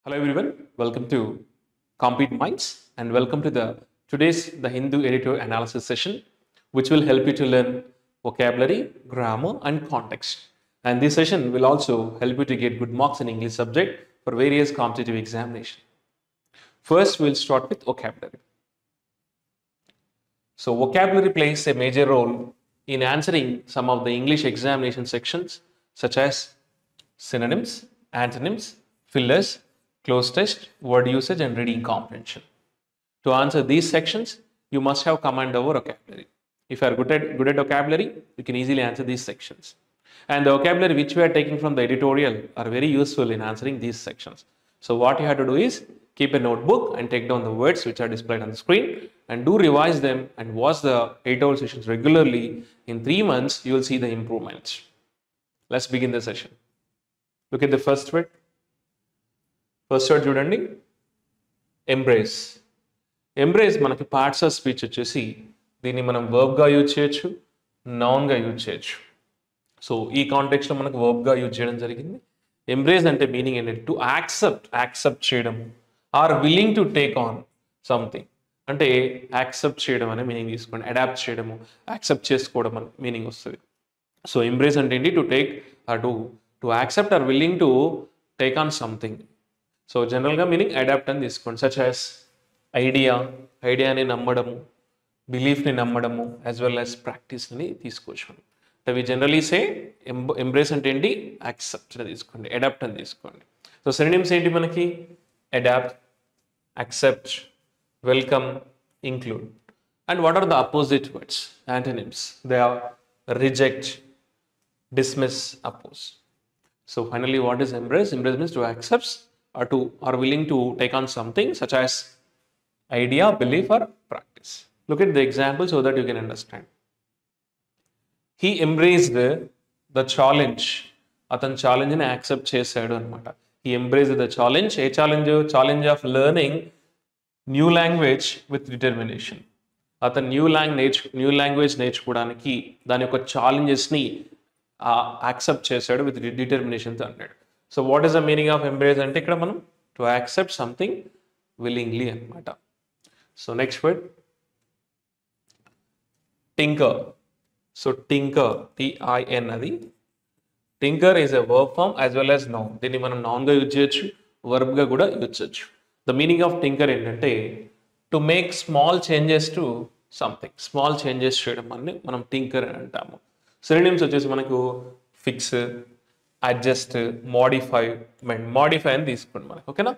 Hello everyone, welcome to Compete Minds and welcome to the Hindu editor analysis session, which will help you to learn vocabulary, grammar and context. And this session will also help you to get good marks in English subject for various competitive examinations. First, we'll start with vocabulary. So vocabulary plays a major role in answering some of the English examination sections such as synonyms, antonyms, fillers, close test, word usage and reading comprehension. To answer these sections, you must have command over vocabulary. If you are good at vocabulary, you can easily answer these sections. And the vocabulary which we are taking from the editorial are very useful in answering these sections. So what you have to do is keep a notebook and take down the words which are displayed on the screen and do revise them and watch the 8-hour sessions regularly. In 3 months, you will see the improvements. Let's begin the session. Look at the first word. First word చూడండి, embrace. Embrace మనకి parts of speech వచ్చేసి దీన్ని మనం వర్బ్గా use చేయొచ్చు, నౌన్గా use చేయొచ్చు. So ఈ కాంటెక్స్లో మనకు వర్బ్గా use చేయడం జరిగింది. ఎంబ్రేస్ అంటే మీనింగ్ ఏంటంటే టు యాక్సెప్ట్ చేయడం or willing to take on something. అంటే యాక్సెప్ట్ చేయడం అనే మీనింగ్ తీసుకోండి, అడాప్ట్ చేయడము, యాక్సెప్ట్ చేసుకోవడం అనే మీనింగ్ వస్తుంది. సో ఎంబ్రేస్ అంటే ఏంటి, to take or to accept or willing to take on something. So జనరల్గా మీనింగ్ అడాప్ట్ అని తీసుకోండి. సచ్ యాజ్ ఐడియాని నమ్మడము, బిలీఫ్ని నమ్మడము, యాజ్ వెల్ యాజ్ ప్రాక్టీస్ని తీసుకోవచ్చు. అంటే వి జనరలీ సే ఎంబ్రేస్ అంటే ఏంటి, యాక్సెప్ట్ అని తీసుకోండి, అడాప్ట్ అని తీసుకోండి. సో సినోనిమ్స్ ఏంటి మనకి, adapt, accept, welcome, include. And what are the opposite words, antonyms? They are reject, dismiss, oppose. So finally, what is embrace? Embrace means to accept or willing to take on something such as idea, belief or practice. Look at the example so that you can understand. He embraced the challenge. అతను challenge ని accept చేశాడు అనమాట. He embraced the challenge. ఏ challenge? Challenge of learning new language with determination. అతను new language నేర్చుకోవడానికి దాని యొక్క ఛాలెంజెస్ని యాక్సెప్ట్ చేశాడు విత్ డిటర్మినేషన్తో అన్నాడు. So what is the meaning of embrace అంటే ఇక్కడ మనం టు యాక్సెప్ట్ సంథింగ్ విల్లింగ్లీ అనమాట. So next word tinker. So tinker, TIN అది. Tinker is a verb form as well as noun. దీన్ని మనం నౌన్గా యూజ్ చేయొచ్చు, వర్బ్గా కూడా యూజ్ చేయొచ్చు. ద మీనింగ్ ఆఫ్ టింకర్ ఏంటంటే to make small changes to something. Small changes చేయడం అని మనం టింకర్ అని అంటాము. సినోనిమ్స్ వచ్చేసి మనకు ఫిక్స్, అడ్జస్ట్, మోడిఫై అని తీసుకోండి మనకు, ఓకేనా.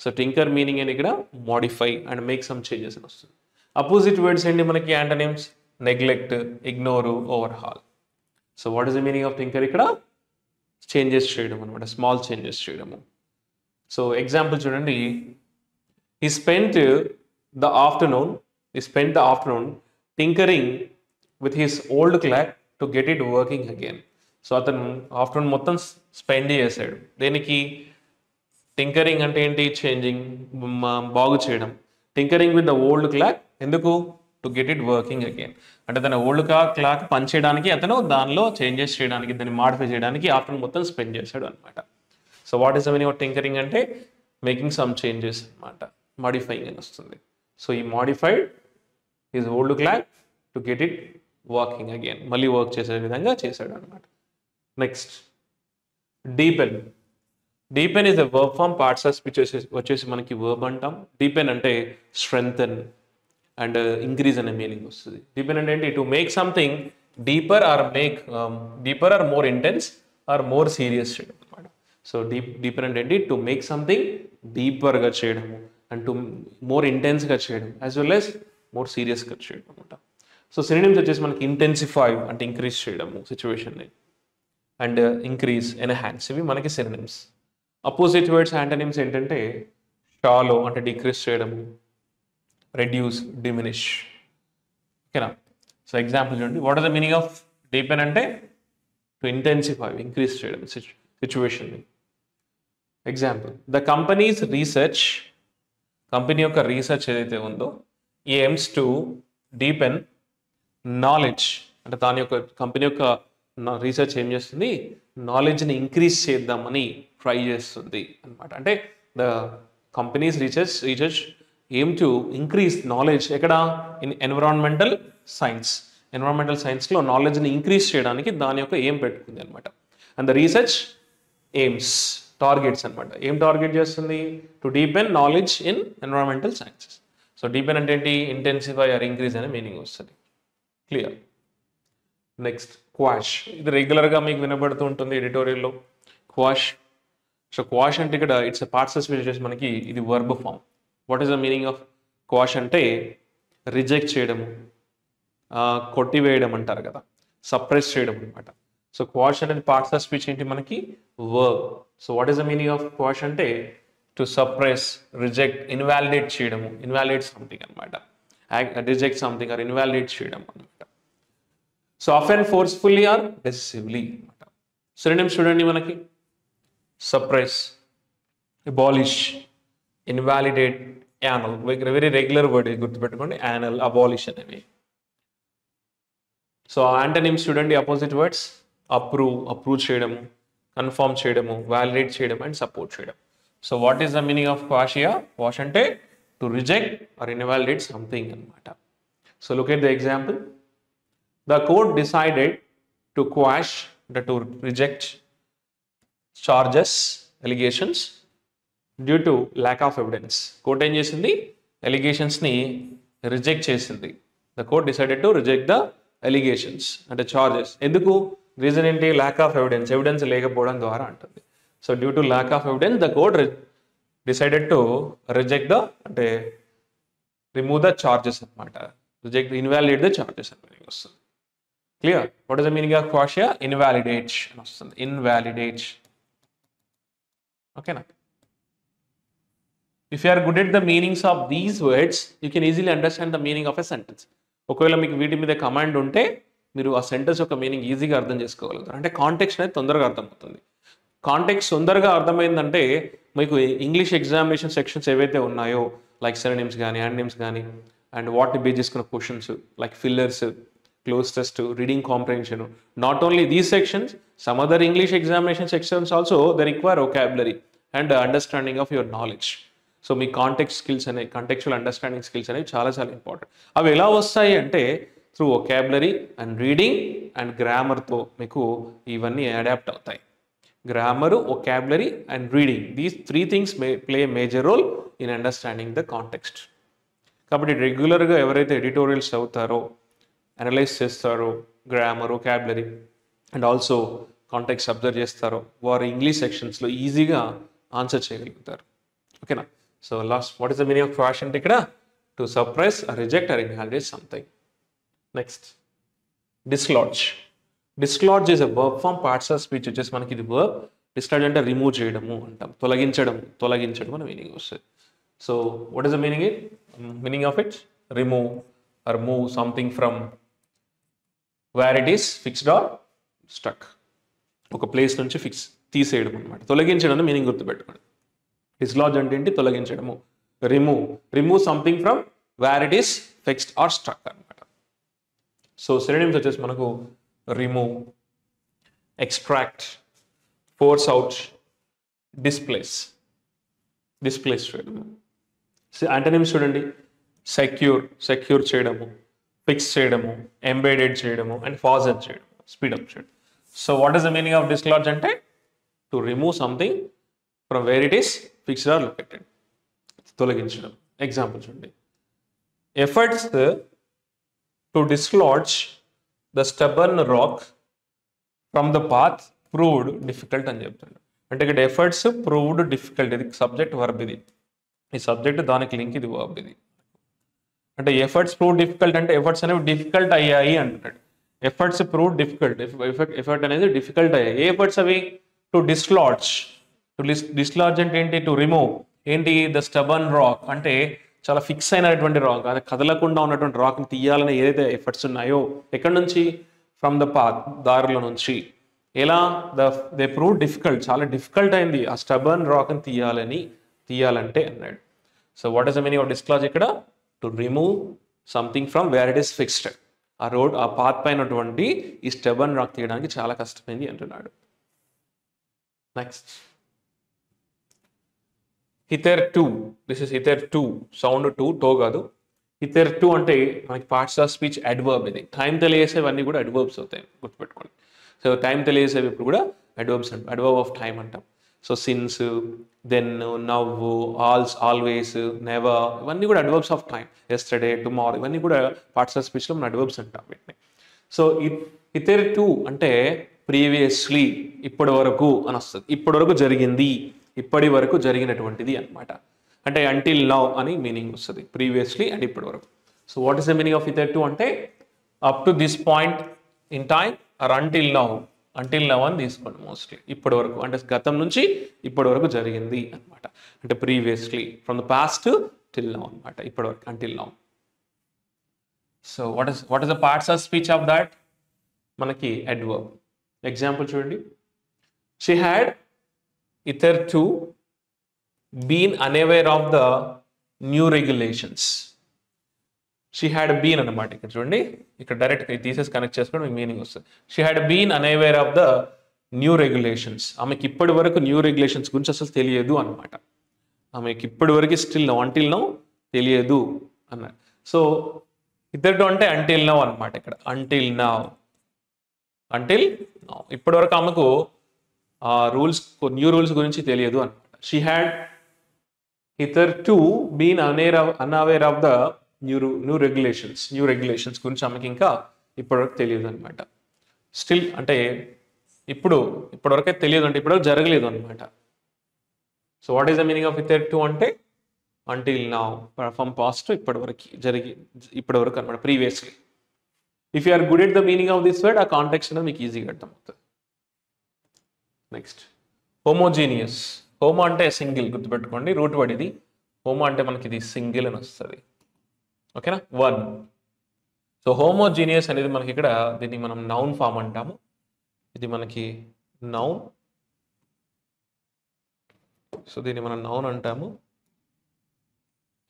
సో టింకర్ మీనింగ్ అని ఇక్కడ modify and make some changes అని వస్తుంది. అపోజిట్ వర్డ్స్ ఏంటి మనకి, antonyms? Neglect, ignore, overhaul. So what is the meaning of tinker? ఇక్కడ చేంజెస్ చేయడం అనమాట, స్మాల్ చేంజెస్ చేయడము. సో ఎగ్జాంపుల్ చూడండి, he spent the afternoon tinkering with his old clock to get it working again. So అతను afternoon మొత్తం spend చేశాడు. దేనికి? Tinkering అంటే ఏంటి, చేంజింగ్, బాగు చేయడం. Tinkering with the old clock ఎందుకు? To get it working again. అంటే తన ఓల్డ్ క్లాక్ పని చేయడానికి అతను దానిలో చేంజెస్ చేయడానికి, దాన్ని మాడిఫై చేయడానికి ఆఫ్టర్నూన్ మొత్తం స్పెండ్ చేశాడు అనమాట. So what is the meaning of tinkering అంటే మేకింగ్ సమ్ చేంజెస్ అనమాట, మాడిఫైయింగ్ అని వస్తుంది. So he modified his old clock to get it working again, మళ్ళీ వర్క్ చేసే విధంగా చేశాడు అనమాట. Next deepen is a verb form. Parts of speech వచ్చేసి మనకి వర్బ్ అంటాం. డీపెన్ అంటే స్ట్రెంగ్తన్ అండ్ ఇంక్రీజ్ అనే మీనింగ్ వస్తుంది. డీపెన్ అంటే ఏంటి, to make something deeper or more intense or more serious చేయడం అనమాట. సో డీపెన్ అంటే ఏంటి, టు మేక్ సంథింగ్ డీపర్గా చేయడము అండ్ టు మోర్ ఇంటెన్స్గా చేయడం యాజ్ వెల్ యాజ్ మోర్ సీరియస్గా చేయడం అనమాట. సో సినోనిమ్స్ వచ్చేసి మనకి ఇంటెన్సిఫై అంటే ఇంక్రీజ్ చేయడము సిచ్యువేషన్ని, అండ్ ఇంక్రీజ్, ఎన్హాన్స్, ఇవి మనకి సినోనిమ్స్. అపోజిట్ వర్డ్స్ యాంటోనిమ్స్ ఏంటంటే షాలో అంటే డిక్రీజ్ చేయడము, రెడ్యూస్, డిమినిష్, ఓకేనా. సో ఎగ్జాంపుల్ చూడండి, what are the meaning of deepen అంటే టు ఇంటెన్సిఫై, ఇంక్రీజ్ చేయడం సిచ్యువేషన్ని. Example, the companies research, company యొక్క రీసెర్చ్ ఏదైతే ఉందో, ఎయిమ్స్ టు డీపెన్ నాలెడ్జ్, అంటే దాని యొక్క కంపెనీ యొక్క రీసెర్చ్ ఏం చేస్తుంది, నాలెడ్జ్ని ఇంక్రీజ్ చేద్దామని ట్రై చేస్తుంది అనమాట. అంటే the company's research aim to increase knowledge ఎక్కడ in environmental science లో నాలెడ్జ్ని ఇంక్రీజ్ చేయడానికి దాని యొక్క ఏం పెట్టుకుంది అనమాట. And the research AIIMS targets అనమాట. ఏం టార్గెట్ చేస్తుంది? To deepen knowledge in environmental sciences. So deepen అంటే ఏంటి? ఇంటెన్సిఫై ఆర్ ఇంక్రీజ్ అనే మీనింగ్ వస్తుంది. క్లియర్. Next quash. ఇది రెగ్యులర్గా మీకు వినబడుతూ ఉంటుంది ఎడిటోరియల్లో. క్వాష్. సో క్వాష్ అంటే ఇక్కడ ఇట్స్ పార్ట్స్ వచ్చేసి మనకి ఇది verb form. What is the meaning of quash అంటే రిజెక్ట్ చేయడము, కొట్టివేయడం అంటారు కదా, సప్రెస్ చేయడం అనమాట. సో క్వాష్ అనేది పార్ట్స్ ఆఫ్ స్పీచ్ ఏంటి మనకి? Verb. So what is the meaning of quash అంటే టు సప్రెస్, రిజెక్ట్, ఇన్వాలిడేట్ చేయడము, ఇన్వాలిడేట్ సంథింగ్ అనమాట. రిజెక్ట్ సంథింగ్ ఆర్ ఇన్వాలిడేట్ చేయడం అనమాట. So often forcefully or decisively అనమాట. సినోనిమ్స్ చూడండి మనకి. Suppress, abolish, invalidate, annul. Very regular word గుర్తుపెట్టుకోండి, anal, abolish అనేవి. సో యాంటనిమ్స్ చూడండి, అపోజిట్ వర్డ్స్. అప్రూవ్ చేయడము, కన్ఫర్మ్ చేయడము, వ్యాలిడేట్ చేయడం అండ్ సపోర్ట్ చేయడం. So what is the meaning of quash here? Quash అంటే to reject or invalidate something అనమాట. So look at the example. The court decided to quash to reject charges, allegations due to lack of evidence. Court ఏం చేసింది? ఎలిగేషన్స్ని reject చేసింది. The court decided to reject the allegations అంటే charges. ఎందుకు? Reason ఏంటి? Lakh of evidence. Evidence లేకపోవడం ద్వారా అంటుంది. So due to lack of evidence the court decided to reject the అంటే రిమూవ్ ద చార్జెస్ అనమాట. రిజెక్ట్, ఇన్వాలిడేట్ ద చార్జెస్ అని meaning వస్తుంది. Clear? What is the meaning of quash? Invalidate అని వస్తుంది. Invalidate. ఓకేనా? If you are good at the meanings of these words, you can easily understand the meaning of a sentence. ఒకవేళ మీకు వీటి మీద command ఉంటే మీరు ఆ సెంటెన్స్ యొక్క మీనింగ్ ఈజీగా అర్థం చేసుకోగలుగుతారు. అంటే కాంటెక్స్ట్ అనేది తొందరగా అర్థమవుతుంది. కాంటెక్స్ట్ తొందరగా అర్థమైందంటే మీకు ఇంగ్లీష్ ఎగ్జామినేషన్ సెక్షన్స్ ఏవైతే ఉన్నాయో లైక్ సినోనిమ్స్ కానీ, యాంటోనిమ్స్ కానీ, అండ్ వాటిని బేస్ చేసుకున్న questions like fillers, close test, reading comprehension, not only these sections, some other English examination sections also they require vocabulary and understanding of your knowledge. So మీ context skills అనేవి, contextual understanding skills అనేవి చాలా చాలా important. అవి ఎలా వస్తాయి అంటే through vocabulary and reading and గ్రామర్తో మీకు ఇవన్నీ అడాప్ట్ అవుతాయి. Grammar, vocabulary and reading, these 3 things play major role in understanding the context. కాబట్టి రెగ్యులర్గా ఎవరైతే ఎడిటోరియల్స్ చదువుతారో, అనలైజ్ చేస్తారో, grammar, vocabulary and also context observe చేస్తారో, వారు ఇంగ్లీష్ సెక్షన్స్లో ఈజీగా ఆన్సర్ చేయగలుగుతారు. ఓకేనా? So last, what is the meaning of quash అంటే ఇక్కడ to suppress, reject or invalidate something. Next dislodge. Dislodge is a verb form, parts of speech వచ్చేసి మనకి ఇది వర్బ్. డిస్లాడ్జ్ అంటే రిమూవ్ చేయడము అంటాం, తొలగించడం అనే మీనింగ్ వస్తుంది. So what is the meaning of it? Remove or move something from where it is fixed or stuck. ఒక ప్లేస్ నుంచి తీసేయడం అనమాట. తొలగించడం మీనింగ్ గుర్తుపెట్టుకోండి. డిస్లాడ్జ్ అంటే ఏంటి? తొలగించడము. Remove something from where it is fixed or struck అనమాట. సో సినోనిమ్స్ వచ్చేసి మనకు remove, extract, force out, displace చేయడము. యాంటోనిమ్స్ చూడండి. సెక్యూర్ చేయడము, ఫిక్స్ చేయడము, ఎంబెడెడ్ చేయడము అండ్ ఫాజన్ చేయడము, స్పీడప్ చేయడం. So what is the meaning of dislodge అంటే to remove something from where it is fixed or located, తొలగించడం. ఎగ్జాంపుల్ చూడండి. Efforts to dislodge the stubborn rock from the path proved difficult అని చెప్తాడు. అంటే ఇక్కడ efforts proved difficult, ఇది subject verb, ఇది ఈ సబ్జెక్ట్ దానికి లింక్, ఇది వర్బ్. ఇది అంటే ఎఫర్ట్స్ ప్రూవ్ డిఫికల్ట్ అంటే ఎఫర్ట్స్ అనేవి డిఫికల్ట్ అయ్యాయి అంటున్నాడు. ఎఫర్ట్స్ ప్రూవ్ డిఫికల్ట్, ఎఫర్ట్ అనేది డిఫికల్ట్ అయ్యాయి. ఏ ఎఫర్ట్స్ అవి? To dislodge. డిస్లాడ్జ్ అంటే ఏంటి? To remove. ఏంటి? ద స్టబర్న్ రాక్ అంటే చాలా ఫిక్స్ అయినటువంటి రాక్, అది కదలకుండా ఉన్నటువంటి రాక్ని తీయాలని ఏదైతే ఎఫర్ట్స్ ఉన్నాయో ఎక్కడి నుంచి? ఫ్రమ్ ద పాత్, దారిలో నుంచి. ఎలా? దే ప్రూవ్ డిఫికల్ట్, చాలా డిఫికల్ట్ అయింది ఆ స్టబర్న్ రాక్ని తీయాలంటే అన్నాడు. So what is the meaning of dislodge ఇక్కడ? To remove something from where it is fixed. ఆ పాత్ పైనటువంటి ఈ స్టబర్న్ రాక్ తీయడానికి చాలా కష్టమైంది అంటున్నాడు. Next hitherto, this is hitherto, sound to, to కాదు. hitherto అంటే మనకి పార్ట్స్ ఆఫ్ స్పీచ్ అడ్వర్బ్ ఇది. టైం తెలియజేసేవన్నీ కూడా అడ్వర్బ్స్ అవుతాయి, గుర్తుపెట్టుకోండి. సో టైం తెలియజేసేవి ఇప్పుడు కూడా అడ్వర్బ్స్ అంటాం, అడ్వర్బ్ ఆఫ్ టైం అంటాం. సో సిన్స్, దెన్, నవ్వు, ఆల్వేస్, నెవర్, ఇవన్నీ కూడా adverbs of time. Yesterday, tomorrow, ఇవన్నీ కూడా పార్ట్స్ ఆఫ్ స్పీచ్లో మనం అడ్వర్బ్స్ అంటాం వీటిని. సో hitherto అంటే ప్రీవియస్లీ, ఇప్పటి వరకు అని వస్తుంది. ఇప్పటి వరకు జరిగింది, ఇప్పటి వరకు జరిగినటువంటిది అనమాట. అంటే అంటిల్ నౌ అని మీనింగ్ వస్తుంది, ప్రీవియస్లీ అండ్ ఇప్పటి వరకు. So what is the meaning of hitherto అంటే up to this point in time or until now. Until now అని తీసుకోండి మోస్ట్లీ, ఇప్పటి వరకు అంటే గతం నుంచి ఇప్పటి వరకు జరిగింది అనమాట. అంటే previously, from the past till now అనమాట, ఇప్పటి వరకు, until now. So what is the parts of speech of that? మనకి అడ్వర్బ్. ఎగ్జాంపుల్ చూడండి. She had hitherto been unaware of the new regulations. She had been అనమాట. ఇక్కడ చూడండి, ఇక్కడ direct తీసేసి కనెక్ట్ చేసుకోవడం మీకు మీనింగ్ వస్తుంది. She had been unaware of the new regulations. ఆమెకి ఇప్పటి వరకు న్యూ రెగ్యులేషన్స్ గురించి అసలు తెలియదు అనమాట. ఆమెకి ఇప్పటి వరకు స్టిల్ నౌ, అంటిల్ నౌ తెలియదు అన్నారు. సో hitherto అంటే అంటిల్ నౌ అనమాట. ఇక్కడ అంటిల్ నౌ, అంటిల్ నౌ, ఇప్పటి వరకు ఆమెకు రూల్స్, న్యూ రూల్స్ గురించి తెలియదు అనమాట. She had hitherto been unaware of the new regulations గురించి ఆమెకి ఇంకా ఇప్పటివరకు తెలియదు అనమాట. స్టిల్ అంటే ఇప్పటివరకే తెలియదు అంటే ఇప్పటివరకు జరగలేదు అనమాట. So what is the meaning of hitherto అంటే అంటిల్ నౌ, ఫ్రమ్ పాస్ట్ ఇప్పటివరకు అనమాట, previously. If you are good at the meaning of this word, ఆ కాంటెక్స్ట్ అనేది మీకు ఈజీగా అర్థమవుతుంది. Next, homogeneous. హోమో అంటే సింగిల్, గుర్తుపెట్టుకోండి, రూట్ వర్డ్ ఇది. హోమో అంటే మనకి ఇది సింగిల్ అని వస్తుంది, ఓకేనా, వన్. సో హోమోజీనియస్ అనేది మనకి ఇక్కడ, దీన్ని మనం నౌన్ ఫామ్ అంటాము. ఇది మనకి నౌన్. సో దీన్ని మనం నౌన్ అంటాము,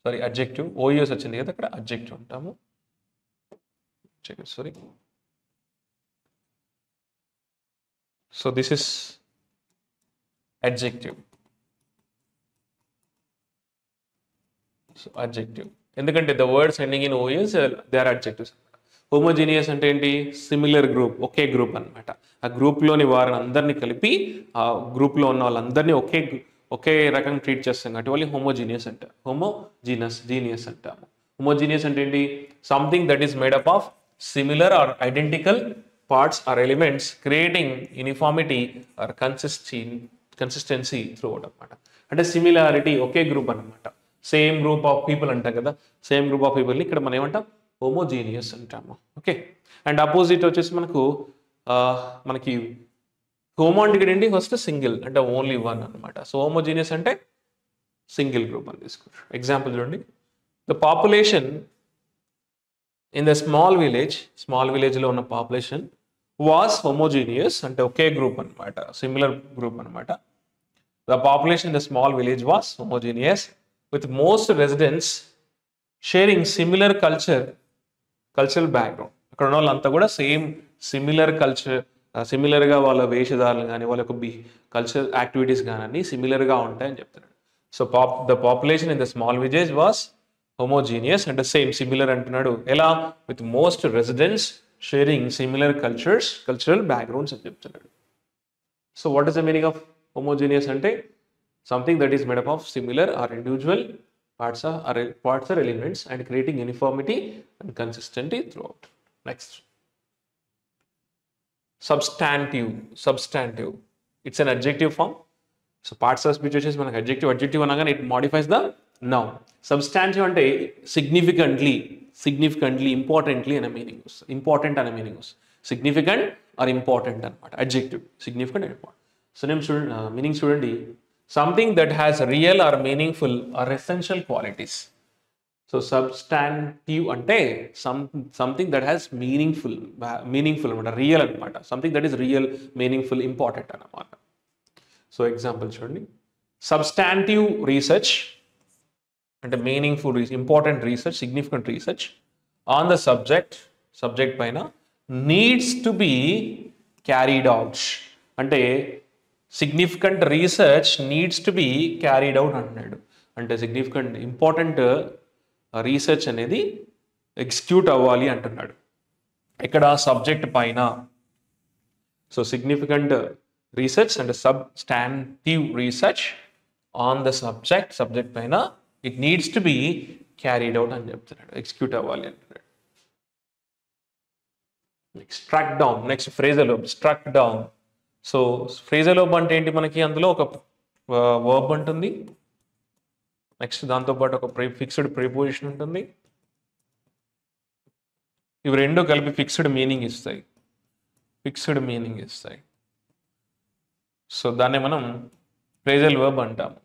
సారీ అడ్జెక్టివ్. ఓయూఎస్ వచ్చింది కదా అక్కడ, అడ్జెక్టివ్ అంటాము. Sorry. So this is adjective. So adjective, ఎందుకంటే the words ending in OS they are adjectives. Homogeneous అంటే ఏంటి? సిమిలర్ గ్రూప్, ఒకే గ్రూప్ అనమాట. ఆ గ్రూప్లోని వారిని అందరినీ కలిపి, ఆ గ్రూప్లో ఉన్న వాళ్ళందరినీ ఒకే రకంగా ట్రీట్ చేస్తాం కాబట్టి వాళ్ళు హోమోజీనియస్ అంటారు. జీనియస్ అంటాము. హోమోజీనియస్ అంటే ఏంటి? Something that is made up of similar or identical parts or elements creating uniformity or consistency throughout అనమాట. అంటే సిమిలారిటీ, ఒకే గ్రూప్ అనమాట. సేమ్ గ్రూప్ ఆఫ్ పీపుల్ అంటాం కదా, సేమ్ గ్రూప్ ఆఫ్ పీపుల్ని ఇక్కడ మనం ఏమంటాం? హోమోజీనియస్ అంటాము. ఓకే. అండ్ అపోజిట్ వచ్చేసి మనకి హోమో అంటే ఇక్కడ ఏంటి? ఫస్ట్ సింగిల్ అంటే ఓన్లీ వన్ అనమాట. సో హోమోజీనియస్ అంటే సింగిల్ గ్రూప్ అని తీసుకుంటారు. ఎగ్జాంపుల్ చూడండి. The population in the small విలేజ్లో ఉన్న పాపులేషన్ వాస్ హోమోజీనియస్ అంటే ఒకే గ్రూప్ అనమాట, సిమిలర్ గ్రూప్ అనమాట. The population in the small village was homogeneous with most residents sharing similar cultural background. అక్కడ ఉన్న వాళ్ళంతా కూడా సిమిలర్ కల్చర్, సిమిలర్గా వాళ్ళ వేషధారలు కానీ వాళ్ళ యొక్క కల్చరల్ యాక్టివిటీస్ కానీ సిమిలర్గా ఉంటాయని చెప్తున్నాడు. So the population in the small village was homogeneous అంటే సిమిలర్ అంటున్నాడు. ఎలా? With most residents sharing similar cultural backgrounds అని చెప్తున్నాడు. So what is the meaning of homogeneous అంటే something that is made up of similar or individual parts or elements and creating uniformity and consistency throughout. Next, substantive. It's an adjective form. So parts of speech is manaki adjective anagane it modifies the noun. Substantive ante significantly, importantly ana meaning vastundi. Important ana meaning vastundi. Significant or important anamata. Adjective significant and important. So meaning student something that has real or meaningful or essential qualities. So substantive ante something that has meaningful anamata, real anamata, something that is real, meaningful, important anamata. So example chudandi, substantive research ante meaningful, important research, significant research on the subject paina needs to be carried out. Ante significant research needs to be carried out అంటున్నాడు. అంటే significant important research అనేది execute అవ్వాలి అంటున్నాడు. ఇక్కడ subject పైన. So significant research అంటే substantive research on the subject పైన it needs to be carried out అని చెప్తున్నాడు, ఎగ్జిక్యూట్ అవ్వాలి అంటున్నాడు. Struck down. Next phrasal verb struck down. So phrasal verb అంటే ఏంటి, మనకి అందులో ఒక వర్బ్ ఉంటుంది, నెక్స్ట్ దాంతోపాటు ఒక ఫిక్స్డ్ ప్రిపోజిషన్ ఉంటుంది. ఇవి రెండు కలిపి ఫిక్స్డ్ మీనింగ్ ఇస్తాయి. సో దాన్ని మనం ఫ్రేజల్ వర్బ్ అంటాము.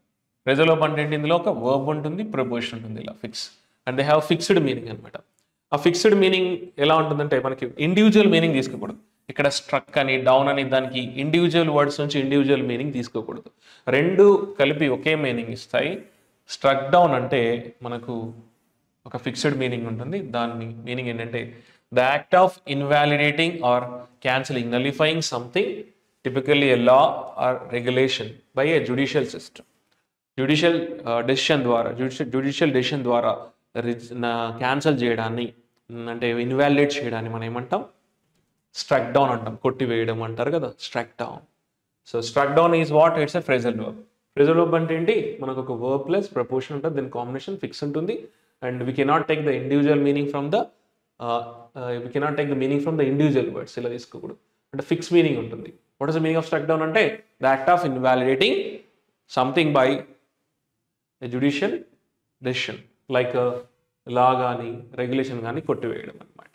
ఫ్రేజల్ వర్బ్ అంటే ఏంటి, ఇందులో ఒక వర్బ్ ఉంటుంది, ప్రిపోజిషన్ ఉంటుంది, ఇలా fix and they have fixed meaning అనమాట. ఆ ఫిక్స్డ్ మీనింగ్ ఎలా ఉంటుందంటే మనకి ఇండివిజువల్ మీనింగ్ తీసుకోకూడదు. ఇక్కడ స్ట్రక్ అని డౌన్ అని దానికి ఇండివిజువల్ వర్డ్స్ నుంచి ఇండివిజువల్ మీనింగ్ తీసుకోకూడదు. రెండు కలిపి ఒకే మీనింగ్ ఇస్తాయి. స్ట్రక్ డౌన్ అంటే మనకు ఒక ఫిక్స్డ్ మీనింగ్ ఉంటుంది. దాని మీనింగ్ ఏంటంటే the act of invalidating or cancelling, nullifying something, typically a law or regulation by a judicial system. Judicial decision ద్వారా క్యాన్సిల్ చేయడాన్ని అంటే ఇన్వాలిడేట్ చేయడాన్ని మనం ఏమంటాం, స్ట్రక్ డౌన్ అంటాం. కొట్టివేయడం అంటారు కదా, struck down. So struck down is what, it's a phrasal verb. Phrasal verb అంటే ఏంటి, మనకు ఒక వర్బ్ ప్లస్ ప్రపోజిషన్ ఉంటుంది, దీని కాంబినేషన్ ఫిక్స్ ఉంటుంది. And we cannot take the individual meaning from the individual words, ఇలా తీసుకోకూడదు. అంటే ఫిక్స్ మీనింగ్ ఉంటుంది. What is the meaning of struck down అంటే the act of invalidating something by a judicial decision, like law కానీ regulation కానీ కొట్టివేయడం అనమాట.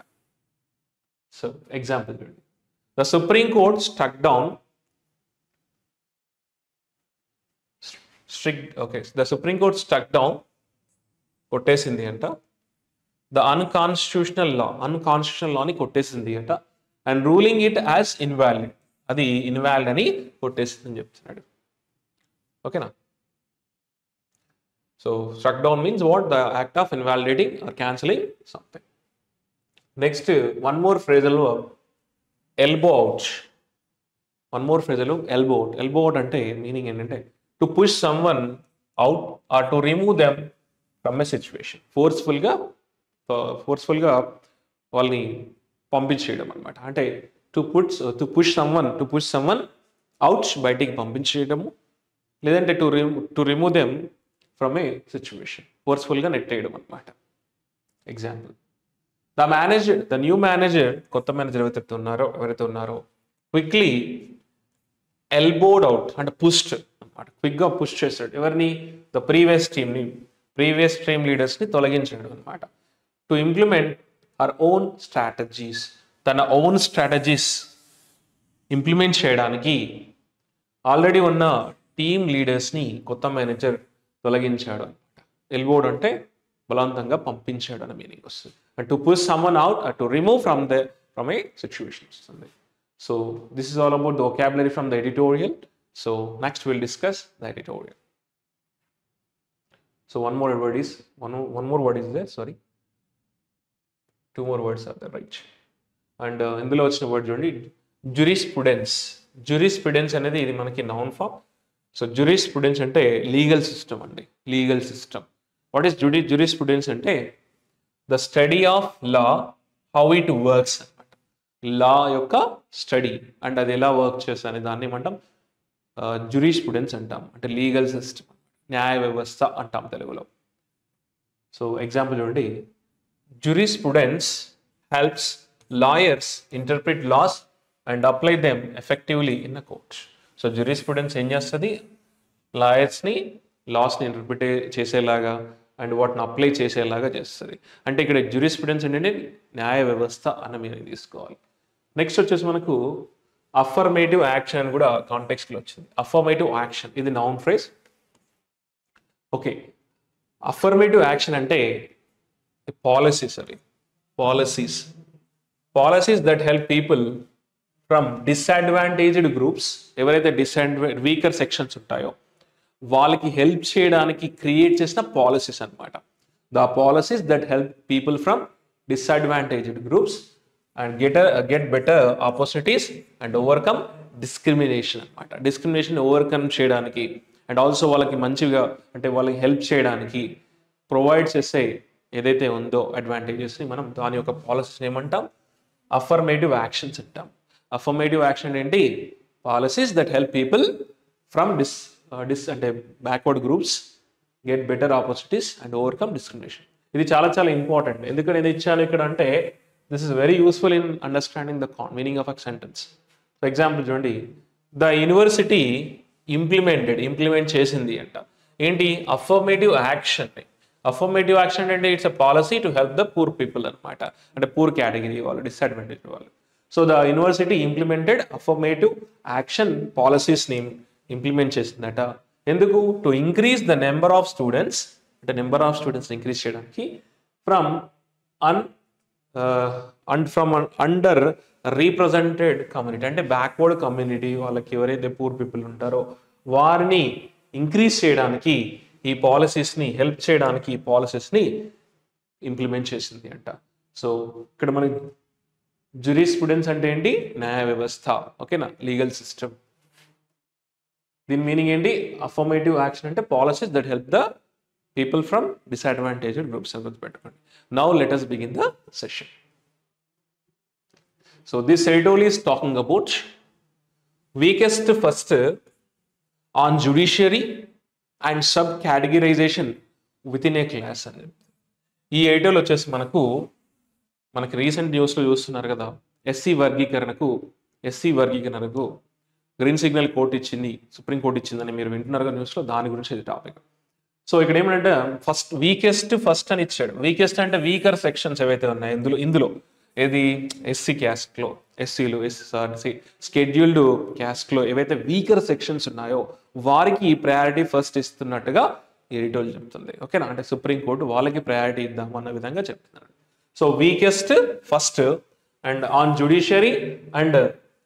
So example చూడండి, the supreme court struck down the supreme court struck down కొట్టేసింది అంట the unconstitutional లాని కొట్టేసింది అంట, and ruling it as invalid, అది ఇన్వాలిడ్ అని కొట్టేసింది అని చెప్తున్నాడు. ఓకేనా. So struck down means what, the act of invalidating or cancelling something. Next, one more phrasal verb, elbow out. Elbow out. Elbow out ante meaning ఏంటంటే to push someone out or to remove them from a situation. Forceful గా వాళ్ళని పంపించేయడం అన్నమాట. అంటే to push someone out, బయటికి పంపించేయడము, లేదంటే to remove them from a situation, ఫోర్స్ఫుల్గా నెట్టేయడం అనమాట. ఎగ్జాంపుల్, ద న్యూ మేనేజర్, కొత్త మేనేజర్ ఎవరైతే ఉన్నారో క్విక్లీ ఎల్బోడ్ అవుట్ అంటే పుష్డ్ అనమాట, క్విక్గా పుష్ చేస్తాడు ఎవరిని, ద ప్రీవియస్ టీమ్ లీడర్స్ని తొలగించాడు అనమాట. To implement her own strategies, తన ఓన్ స్ట్రాటజీస్ ఇంప్లిమెంట్ చేయడానికి ఆల్రెడీ ఉన్న టీమ్ లీడర్స్ని కొత్త మేనేజర్ తొలగించాడు అనమాట. ఎల్బోడ్ అంటే బలవంతంగా పంపించాడు అనే మీనింగ్ వస్తుంది. And to push someone out, to remove from a situation వస్తుంది. So this is all about the vocabulary from the editorial. So next will discuss the editorial. So one more word is there, sorry, two more words are there, right? And ఇందులో వచ్చిన word చూడండి, jurisprudence అనేది ఇది మనకి noun form. So jurisprudence అంటే legal system అండి, legal system. What is jurisprudence అంటే the study of law, how it works అనమాట. లా యొక్క స్టడీ అండ్ అది ఎలా వర్క్ చేస్తుంది దాన్ని ఏమంటాం, jurisprudence అంటాం. అంటే లీగల్ సిస్టమ్, న్యాయ వ్యవస్థ అంటాం తెలుగులో. సో ఎగ్జాంపుల్ చూడండి, jurisprudence helps lawyers interpret laws and apply them effectively in a court. So jurisprudence ఏం చేస్తుంది, లాయర్స్ని లాస్ని ఇంటర్ప్రిట్ చేసేలాగా అండ్ వాటిని అప్లై చేసేలాగా చేస్తుంది. అంటే ఇక్కడ jurisprudence ఏంటంటే న్యాయ వ్యవస్థ అన్న మీనింగ్ తీసుకోవాలి. నెక్స్ట్ వచ్చేసి మనకు అఫర్మేటివ్ యాక్షన్ అని కూడా కాంటెక్స్ట్లో వచ్చింది. అఫర్మేటివ్ యాక్షన్ ఇది noun phrase. Okay, affirmative action అంటే పాలసీస్, అవి policies that help people from disadvantaged groups, ఎవరైతే వీకర్ సెక్షన్స్ ఉంటాయో వాళ్ళకి హెల్ప్ చేయడానికి క్రియేట్ చేసిన పాలసీస్ అనమాట. The policies that help people from disadvantaged groups and get better opportunities and overcome discrimination అనమాట. Discrimination overcome చేయడానికి అండ్ ఆల్సో వాళ్ళకి మంచిగా అంటే వాళ్ళకి హెల్ప్ చేయడానికి ప్రొవైడ్ చేసే ఏదైతే ఉందో అడ్వాంటేజెస్ని మనం దాని యొక్క పాలసీస్ ఏమంటాం, అఫర్మేటివ్ యాక్షన్స్ అంటాం. అఫర్మేటివ్ యాక్షన్ ఏంటి, policies that help people from అంటే backward groups get better opportunities and overcome discrimination. ఇది చాలా చాలా ఇంపార్టెంట్. ఎందుకంటే నేను ఇచ్చాను ఇక్కడ అంటే this is very useful in understanding the meaning of a sentence. For example చూడండి, ద యూనివర్సిటీ ఇంప్లిమెంట్ చేసింది అంట. ఏంటి, అఫర్మేటివ్ యాక్షన్. అఫర్మేటివ్ యాక్షన్ అంటే it's a policy to help the poor people అనమాట, అంటే పూర్ కేటగిరీ వాళ్ళు, డిసడ్వాంటేజ్ వాళ్ళు. So the university implemented affirmative action పాలసీస్ని ఇంప్లిమెంట్ చేసిందట. ఎందుకు, to increase the number of students, అంటే నెంబర్ ఆఫ్ స్టూడెంట్స్ ఇంక్రీజ్ చేయడానికి ఫ్రమ్ అండర్ రీప్రజెంటెడ్ కమ్యూనిటీ, అంటే బ్యాక్వర్డ్ కమ్యూనిటీ వాళ్ళకి ఎవరైతే పూర్ పీపుల్ ఉంటారో వారిని ఇంక్రీజ్ చేయడానికి ఈ పాలసీస్ని, హెల్ప్ చేయడానికి ఈ పాలసీస్ని ఇంప్లిమెంట్ చేసింది అంట. సో ఇక్కడ మనకి జ్యూరిస్ప్రుడెన్స్ అంటే ఏంటి, న్యాయ వ్యవస్థ, ఓకేనా, లీగల్ సిస్టమ్. దీని మీనింగ్ ఏంటి, అఫర్మేటివ్ యాక్షన్ అంటే policies that help the people from disadvantaged groups అని గుర్తుపెట్టుకోండి. Now let us begin the session. So this editorial is talking about weakest first on judiciary and sub categorization within a class అని. ఈ editorial వచ్చేసి మనకి recent న్యూస్లో చూస్తున్నారు కదా, SC వర్గీకరణకు గ్రీన్ సిగ్నల్ కోర్టు ఇచ్చింది, సుప్రీం కోర్టు ఇచ్చిందని మీరు వింటున్నారు కదా న్యూస్లో, దాని గురించి ఇది టాపిక్. సో ఇక్కడ ఏమంటే వీకెస్ట్ ఫస్ట్ అని ఇచ్చాడు. వీకెస్ట్ అంటే వీకర్ సెక్షన్స్ ఏవైతే ఉన్నాయో ఇందులో ఏది ఎస్సీ క్యాస్ట్లో, ఎస్సీలు స్కెడ్యూల్డ్ క్యాస్ట్లో ఏవైతే వీకర్ సెక్షన్స్ ఉన్నాయో వారికి ప్రయారిటీ ఫస్ట్ ఇస్తున్నట్టుగా ఎడిటోరియల్ చెప్తుంది. ఓకేనా, అంటే సుప్రీంకోర్టు వాళ్ళకి ప్రయారిటీ ఇద్దాం అన్న విధంగా చెప్తున్నాడు. So weakest first and on judiciary and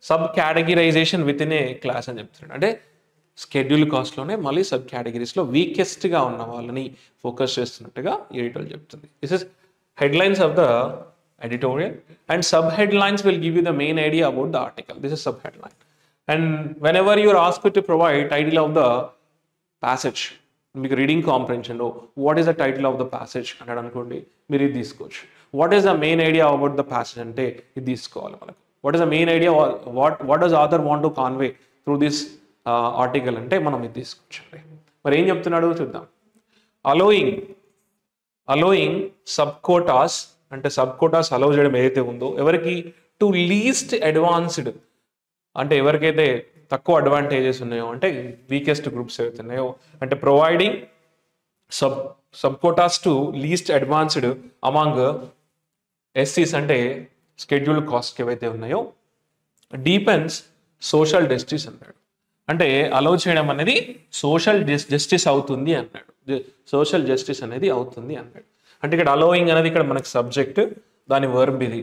sub categorisation with in a class అని చెప్తున్నాడు. అంటే షెడ్యూల్ కాస్ట్లోనే మళ్ళీ సబ్ కేటగిరీస్లో వీకెస్ట్గా ఉన్న వాళ్ళని ఫోకస్ చేస్తున్నట్టుగా ఎడిటోరియల్ చెప్తుంది. This is headlines of the editorial, and subheadlines will give you the main idea about the article. This is subheadline, and whenever you are asked to provide title of the passage, మీకు reading comprehension లో what is the title of the passage అన్నాడు అనుకోండి, మీరు ఇది తీసుకోవచ్చు. What is the main idea about the passage అంటే ఇది తీసుకోవాలి మనకు. What is the main idea, what does author want to convey through this article అంటే మనం ఇది తీసుకోవచ్చు. మరి ఏం చెప్తున్నాడు చూద్దాం. అలోయింగ్ సబ్ కోటాస్, అంటే సబ్ కోటాస్ అలౌ చేయడం ఏదైతే ఉందో ఎవరికి, టు లీస్ట్ అడ్వాన్స్డ్, అంటే ఎవరికైతే తక్కువ అడ్వాంటేజెస్ ఉన్నాయో, అంటే వీకెస్ట్ గ్రూప్స్ ఏవైతే ఉన్నాయో, అంటే providing sub quotas to least advanced among ఎస్సీస్, అంటే షెడ్యూల్డ్ కాస్ట్ ఏవైతే ఉన్నాయో, డీపెన్స్ సోషల్ జస్టిస్ అన్నాడు. అంటే అలౌ చేయడం అనేది సోషల్ జస్టిస్ అవుతుంది అన్నాడు. సోషల్ జస్టిస్ అనేది అవుతుంది అన్నాడు. అంటే ఇక్కడ అలోయింగ్ అనేది ఇక్కడ మనకి సబ్జెక్ట్, దాని వర్బ్ ఇది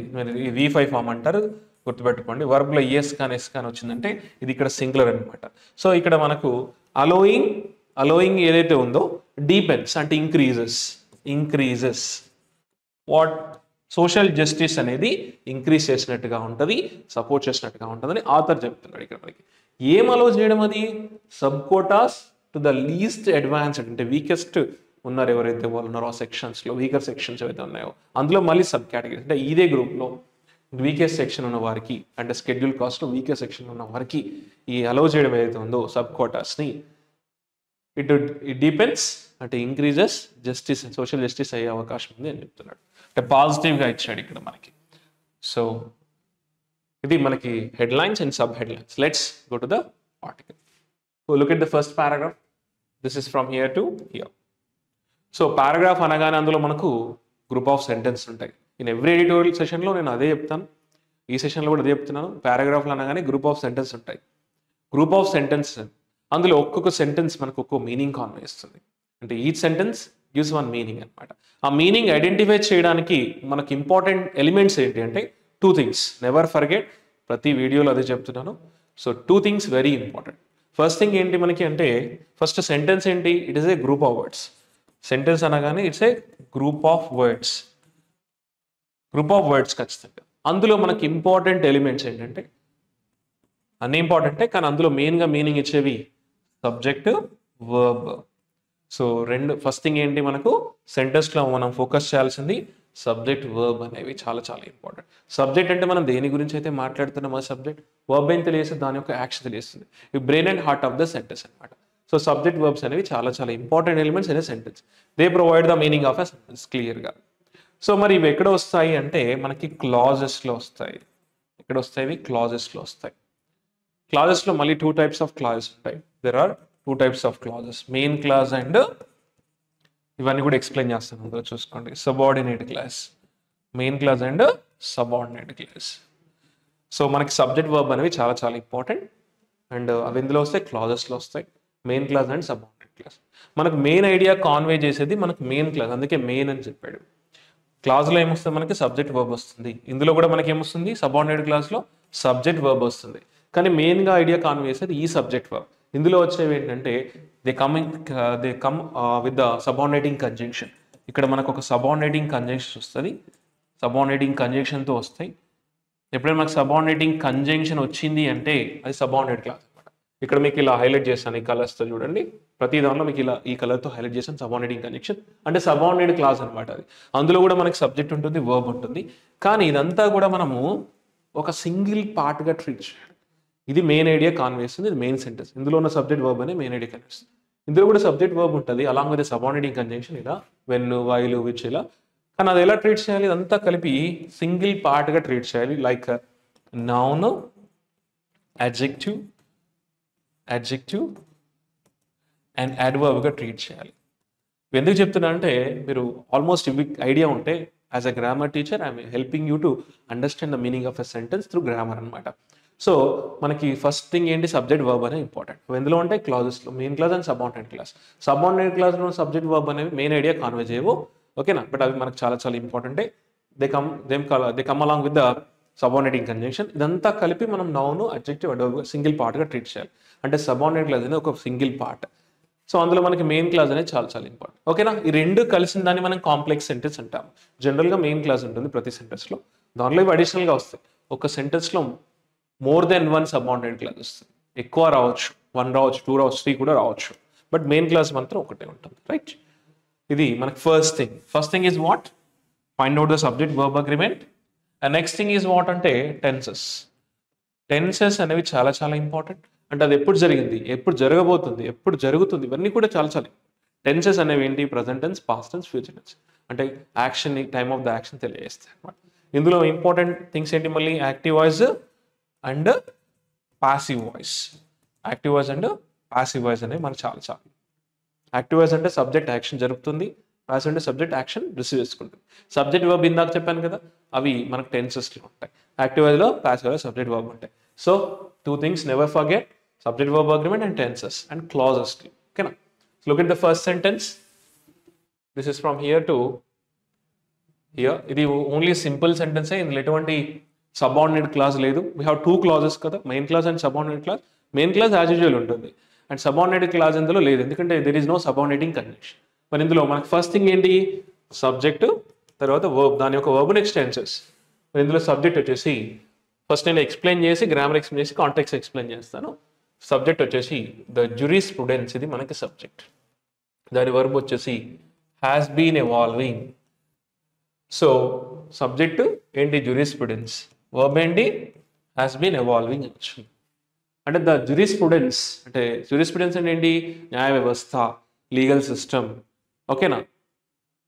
V5 ఫామ్ అంటారు, గుర్తుపెట్టుకోండి. వర్బ్లో ఎస్ కానీ ఎస్ కానీ వచ్చిందంటే ఇది ఇక్కడ సింగులర్ అనమాట. సో ఇక్కడ మనకు అలోయింగ్ ఏదైతే ఉందో డీపెన్స్ అంటే ఇంక్రీజెస్ వాట్ సోషల్ జస్టిస్ అనేది ఇంక్రీజ్ చేసినట్టుగా ఉంటుంది, సపోర్ట్ చేసినట్టుగా ఉంటుందని ఆథర్ చెప్తున్నాడు. ఇక్కడ మనకి ఏం అలో చేయడం, అది sub quotas to the least advanced, అంటే వీకెస్ట్ ఉన్నారు ఎవరైతే వాళ్ళు ఉన్నారో ఆ సెక్షన్స్లో, వీకర్ సెక్షన్స్ ఏవైతే ఉన్నాయో అందులో మళ్ళీ సబ్ కేటగిరీస్, అంటే ఇదే గ్రూప్లో వీకెస్ట్ సెక్షన్ ఉన్న వారికి, అంటే షెడ్యూల్ కాస్ట్లో వీకెస్ట్ సెక్షన్ ఉన్న వారికి ఈ అలౌ చేయడం ఏదైతే ఉందో సబ్ కోటాస్ని, ఇట్ డిపెండ్స్ అంటే ఇంక్రీజెస్ జస్టిస్, సోషల్ జస్టిస్ అయ్యే అవకాశం ఉంది అని చెప్తున్నాడు. అంటే పాజిటివ్గా ఇచ్చాడు ఇక్కడ మనకి. సో ఇది మనకి headlines and sub headlines. Let's go to the article. Look at the first paragraph. This is from here to here. So paragraph అనగానే అందులో మనకు గ్రూప్ ఆఫ్ సెంటెన్స్ ఉంటాయి. ఇన్ ఎవ్రీ ఎడిటోరియల్ సెషన్లో నేను అదే చెప్తాను, ఈ సెషన్లో కూడా అదే చెప్తున్నాను. పారాగ్రాఫ్లు అనగానే గ్రూప్ ఆఫ్ సెంటెన్స్ ఉంటాయి. గ్రూప్ ఆఫ్ సెంటెన్స్, అందులో ఒక్కొక్క సెంటెన్స్ మనకు ఒక్కొక్క మీనింగ్ కాన్వే ఇస్తుంది. అంటే each sentence gives one meaning అనమాట. ఆ మీనింగ్ ఐడెంటిఫై చేయడానికి మనకి ఇంపార్టెంట్ ఎలిమెంట్స్ ఏంటి అంటే 2 things. నెవర్ ఫర్గెట్, ప్రతి వీడియోలో అదే చెప్తున్నాను. So 2 things very important. First thing ఏంటి మనకి అంటే, ఫస్ట్ సెంటెన్స్ ఏంటి, it is a group of words. Sentence అనగానే it's a group of words ఖచ్చితంగా. అందులో మనకి ఇంపార్టెంట్ ఎలిమెంట్స్ ఏంటంటే, అన్ని ఇంపార్టెంటే కానీ అందులో మెయిన్గా మీనింగ్ ఇచ్చేవి subject, verb. So first thing ఏంటి, మనకు సెంటెన్స్లో మనం ఫోకస్ చేయాల్సింది సబ్జెక్ట్ వర్బ్ అనేవి చాలా చాలా ఇంపార్టెంట్. సబ్జెక్ట్ అంటే మనం దేని గురించి అయితే మాట్లాడుతున్నాం ఆ సబ్జెక్ట్, వర్బ్ ఏం తెలియస్తుంది, దాని యొక్క యాక్షన్ తెలియస్తుంది. ఈ brain and heart of the sentence అనమాట. సో సబ్జెక్ట్ వర్బ్స్ అనేవి చాలా చాలా important elements in a sentence. They provide the meaning of a sentence క్లియర్గా. సో మరి ఇవి ఎక్కడ వస్తాయి అంటే మనకి క్లాజెస్లో వస్తాయి. ఎక్కడ వస్తాయి ఇవి? క్లాజెస్లో వస్తాయి. క్లాజెస్లో మళ్ళీ 2 types ఆఫ్ క్లాజెస్ ఉంటాయి. There are 2 types of clauses, main clause and ఇవన్నీ కూడా ఎక్స్ప్లెయిన్ చేస్తాను అందులో చూసుకోండి. Subordinate clause, main clause and subordinate clause. So మనకి సబ్జెక్ట్ వర్బ్ అనేవి చాలా చాలా ఇంపార్టెంట్ అండ్ అవి ఎందులో వస్తాయి? క్లాజెస్లో వస్తాయి, main clause and subordinate class. మనకు మెయిన్ ఐడియా కాన్వే చేసేది మనకు మెయిన్ క్లాజ్, అందుకే మెయిన్ అని చెప్పాడు. క్లాజ్లో ఏమొస్తుంది మనకి? సబ్జెక్ట్ వర్బ్ వస్తుంది. ఇందులో కూడా మనకి ఏమొస్తుంది? సబార్డినేట్ క్లాస్లో సబ్జెక్ట్ వర్బ్ వస్తుంది. కానీ మెయిన్గా ఐడియా కాన్వే చేసేది ఈ సబ్జెక్ట్ వర్బ్. ఇందులో వచ్చేవి ఏంటంటే they come with the subordinating conjunction. ఇక్కడ మనకు ఒక సబార్డినేటింగ్ కంజంక్షన్ వస్తుంది, సబార్డినేటింగ్ కంజంక్షన్తో వస్తాయి. ఎప్పుడైనా మనకు సబార్డినేటింగ్ కంజంక్షన్ వచ్చింది అంటే అది సబార్డినేట్ క్లాస్ అనమాట. ఇక్కడ మీకు ఇలా హైలైట్ చేస్తాను ఈ కలర్స్తో చూడండి. ప్రతి దానిలో మీకు ఇలా ఈ కలర్తో హైలైట్ చేస్తాను సబార్డినేటింగ్ కంజంక్షన్ అంటే సబార్డినేట్ క్లాస్ అనమాట అది. అందులో కూడా మనకి సబ్జెక్ట్ ఉంటుంది, వర్బ్ ఉంటుంది. కానీ ఇదంతా కూడా మనము ఒక సింగిల్ పార్ట్గా ట్రీట్ చేయాలి. ఇది మెయిన్ ఐడియా కాన్వే చేస్తుంది, ఇది మెయిన్ సెంటెన్స్. ఇందులో ఉన్న సబ్జెక్ట్ వర్బ్ అనే మెయిన్ ఐడియా కనిపిస్తుంది. ఇందులో కూడా సబ్జెక్ట్ వర్బ్ ఉంటుంది అలాంగ్ విత్ సబార్డినేటింగ్ కంజంక్షన్, ఇలా వెన్, వైల్, విచ్ ఇలా. కానీ అది ఎలా ట్రీట్ చేయాలి? ఇదంతా కలిపి సింగిల్ పార్ట్గా ట్రీట్ చేయాలి. లైక్ నౌన్, అడ్జెక్టివ్ అండ్ అడ్వర్బ్గా ట్రీట్ చేయాలి. ఎందుకు చెప్తున్నా అంటే మీరు ఆల్మోస్ట్ ఇవి ఐడియా ఉంటే as a grammar teacher I'm helping you to understand the meaning of a sentence through grammar అనమాట. సో మనకి ఫస్ట్ థింగ్ ఏంటి? సబ్జెక్ట్ వర్బ్ అనేది ఇంపార్టెంట్. ఎందులో ఉంటాయి? క్లాజెస్లో, main clause and subordinate clause. Subordinate క్లాస్లో సబ్జెక్ట్ వర్బ్ అనేవి మెయిన్ ఐడియా కాన్వే చేయవు, ఓకేనా? బట్ అవి మనకు చాలా చాలా ఇంపార్టెంటే. They come along with the subordinating conjunction. ఇదంతా కలిపి మనం నౌన్, అడ్జెక్టివ్, అడ్వర్బ్ సింగిల్ పార్ట్గా ట్రీట్ చేయాలి. అంటే సబార్డినేట్ క్లాజ్ అనేది ఒక సింగిల్ పార్ట్. సో అందులో మనకి మెయిన్ క్లాజ్ అనేది చాలా చాలా ఇంపార్టెంట్, ఓకేనా? ఈ రెండు కలిసిన దాన్ని మనం కాంప్లెక్స్ సెంటెన్స్ అంటాం. జనరల్గా మెయిన్ క్లాజ్ ఉంటుంది ప్రతి సెంటెన్స్లో, దానిలో ఇవి అడిషనల్గా వస్తాయి. ఒక సెంటెన్స్లో మోర్ దెన్ 1 సబార్డినేట్ క్లాజ్ వస్తుంది. ఎక్కువ రావచ్చు, 1 రావచ్చు, 2 రావచ్చు, 3 కూడా రావచ్చు. బట్ మెయిన్ క్లాజ్ మాత్రం ఒకటే ఉంటుంది, రైట్? ఇది మనకి first thing. First thing is what? Find out the subject verb agreement. And next thing is what అంటే టెన్సెస్. టెన్సెస్ అనేవి చాలా చాలా ఇంపార్టెంట్. అంటే అది ఎప్పుడు జరిగింది, ఎప్పుడు జరగబోతుంది, ఎప్పుడు జరుగుతుంది, ఇవన్నీ కూడా చాలా చాలా. టెన్సెస్ అనేవి ఏంటి? Present tense, past tense, future tense. అంటే action, time of the action తెలియజేస్తాయి అన్నమాట. ఇందులో ఇంపార్టెంట్ థింగ్స్ ఏంటి మళ్ళీ? Active voice and passive voice. Active voice and passive voice అనేవి మనకు చాలా చాలా. యాక్టివ్ వాయిస్ అంటే సబ్జెక్ట్ యాక్షన్ జరుగుతుంది, పాసివ్ అంటే సబ్జెక్ట్ యాక్షన్ రిసీవ్ చేసుకుంటుంది. సబ్జెక్ట్ వర్బ్ ఇందాక చెప్పాను కదా, అవి మనకు టెన్సెస్లో ఉంటాయి. యాక్టివ్ వాయిస్లో, పాసివ్ వాయిస్లో సబ్జెక్ట్ వర్బ్ ఉంటాయి. So 2 things never forget: subject verb agreement and tenses and clauses. Okay, now so look at the first sentence. This is from here to here. It is only simple sentence. In eటువంటి subordinate clause లేదు. We have 2 clauses కదా, main clause and subordinate clause. Main clause as usual ఉంటుంది and subordinate clause ఇందులో లేదు, ఎందుకంటే there is no subordinating conjunction. మరి ఇందులో మనకు first thing ఏంటి? సబ్జెక్ట్, తర్వాత వర్బ్, దాని యొక్క వర్బ్ నెక్స్ట్ టెన్సెస్. మరి ఇందులో సబ్జెక్ట్ వచ్చేసి ఫస్ట్ నేను ఎక్స్ప్లెయిన్ చేసి, గ్రామర్ ఎక్స్ప్లెయిన్ చేసి, కాంటెక్స్ట్ ఎక్స్ప్లెయిన్ చేస్తాను. సబ్జెక్ట్ వచ్చేసి ద జ్యూరిస్ప్రుడెన్స్, ఇది మనకి సబ్జెక్ట్. దాని వర్బ్ వచ్చేసి has been evolving. So subject ఏంటి? జ్యూరిస్ప్రుడెన్స్. వర్బ్ ఏంటి? హ్యాస్ బీన్ ఎవాల్వింగ్ అని వచ్చింది. అంటే ద జ్యూరిస్ప్రుడెన్స్ అంటే, జ్యూరిస్ప్రుడెన్స్ అంటే ఏంటి? న్యాయ వ్యవస్థ, లీగల్ సిస్టమ్, ఓకేనా?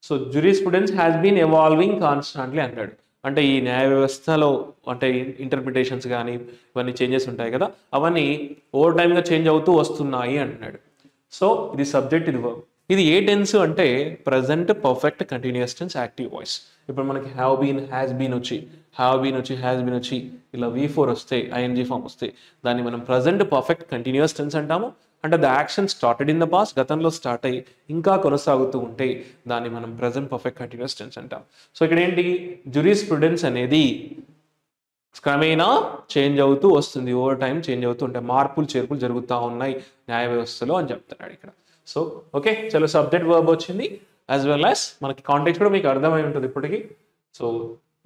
So jurisprudence has been evolving constantly అంటాడు. అంటే ఈ న్యాయ వ్యవస్థలో అంటే ఇంటర్ప్రిటేషన్స్ కానీ ఇవన్నీ చేంజెస్ ఉంటాయి కదా, అవన్నీ ఓవర్ టైమ్గా చేంజ్ అవుతూ వస్తున్నాయి అంటున్నాడు. సో ఇది సబ్జెక్ట్, ఇది వర్బ్. ఇది ఏ టెన్స్ అంటే present perfect continuous tense active voice. ఇప్పుడు మనకి హ్యావ్ బీన్, హ్యాస్ బీన్ వచ్చి, హ్యావ్ బీన్ వచ్చి, హ్యాస్ బీన్ వచ్చి, ఇలా V4 వస్తే, ING ఫామ్ వస్తే దాన్ని మనం ప్రజెంట్ పర్ఫెక్ట్ కంటిన్యూస్ టెన్స్ అంటాము. అంటే the action started in the past, గతంలో స్టార్ట్ అయ్యి ఇంకా కొనసాగుతూ ఉంటే దాన్ని మనం ప్రజెంట్ పర్ఫెక్ట్ కంటిన్యూస్ టెన్స్ అంటాం. సో ఇక్కడ ఏంటి? జ్యూరిస్ప్రుడెన్స్ అనేది క్రమేణా చేంజ్ అవుతూ వస్తుంది, ఓవర్ టైం చేంజ్ అవుతూ ఉంటాయి, మార్పులు చేర్పులు జరుగుతూ ఉన్నాయి న్యాయ వ్యవస్థలో అని చెప్తున్నాడు ఇక్కడ. సో ఓకే, చలో సబ్జెక్ట్ వర్బ్ వచ్చింది, యాజ్ వెల్ యాజ్ మనకి కాంటెక్స్ట్ కూడా మీకు అర్థమై ఉంటుంది ఇప్పటికీ. So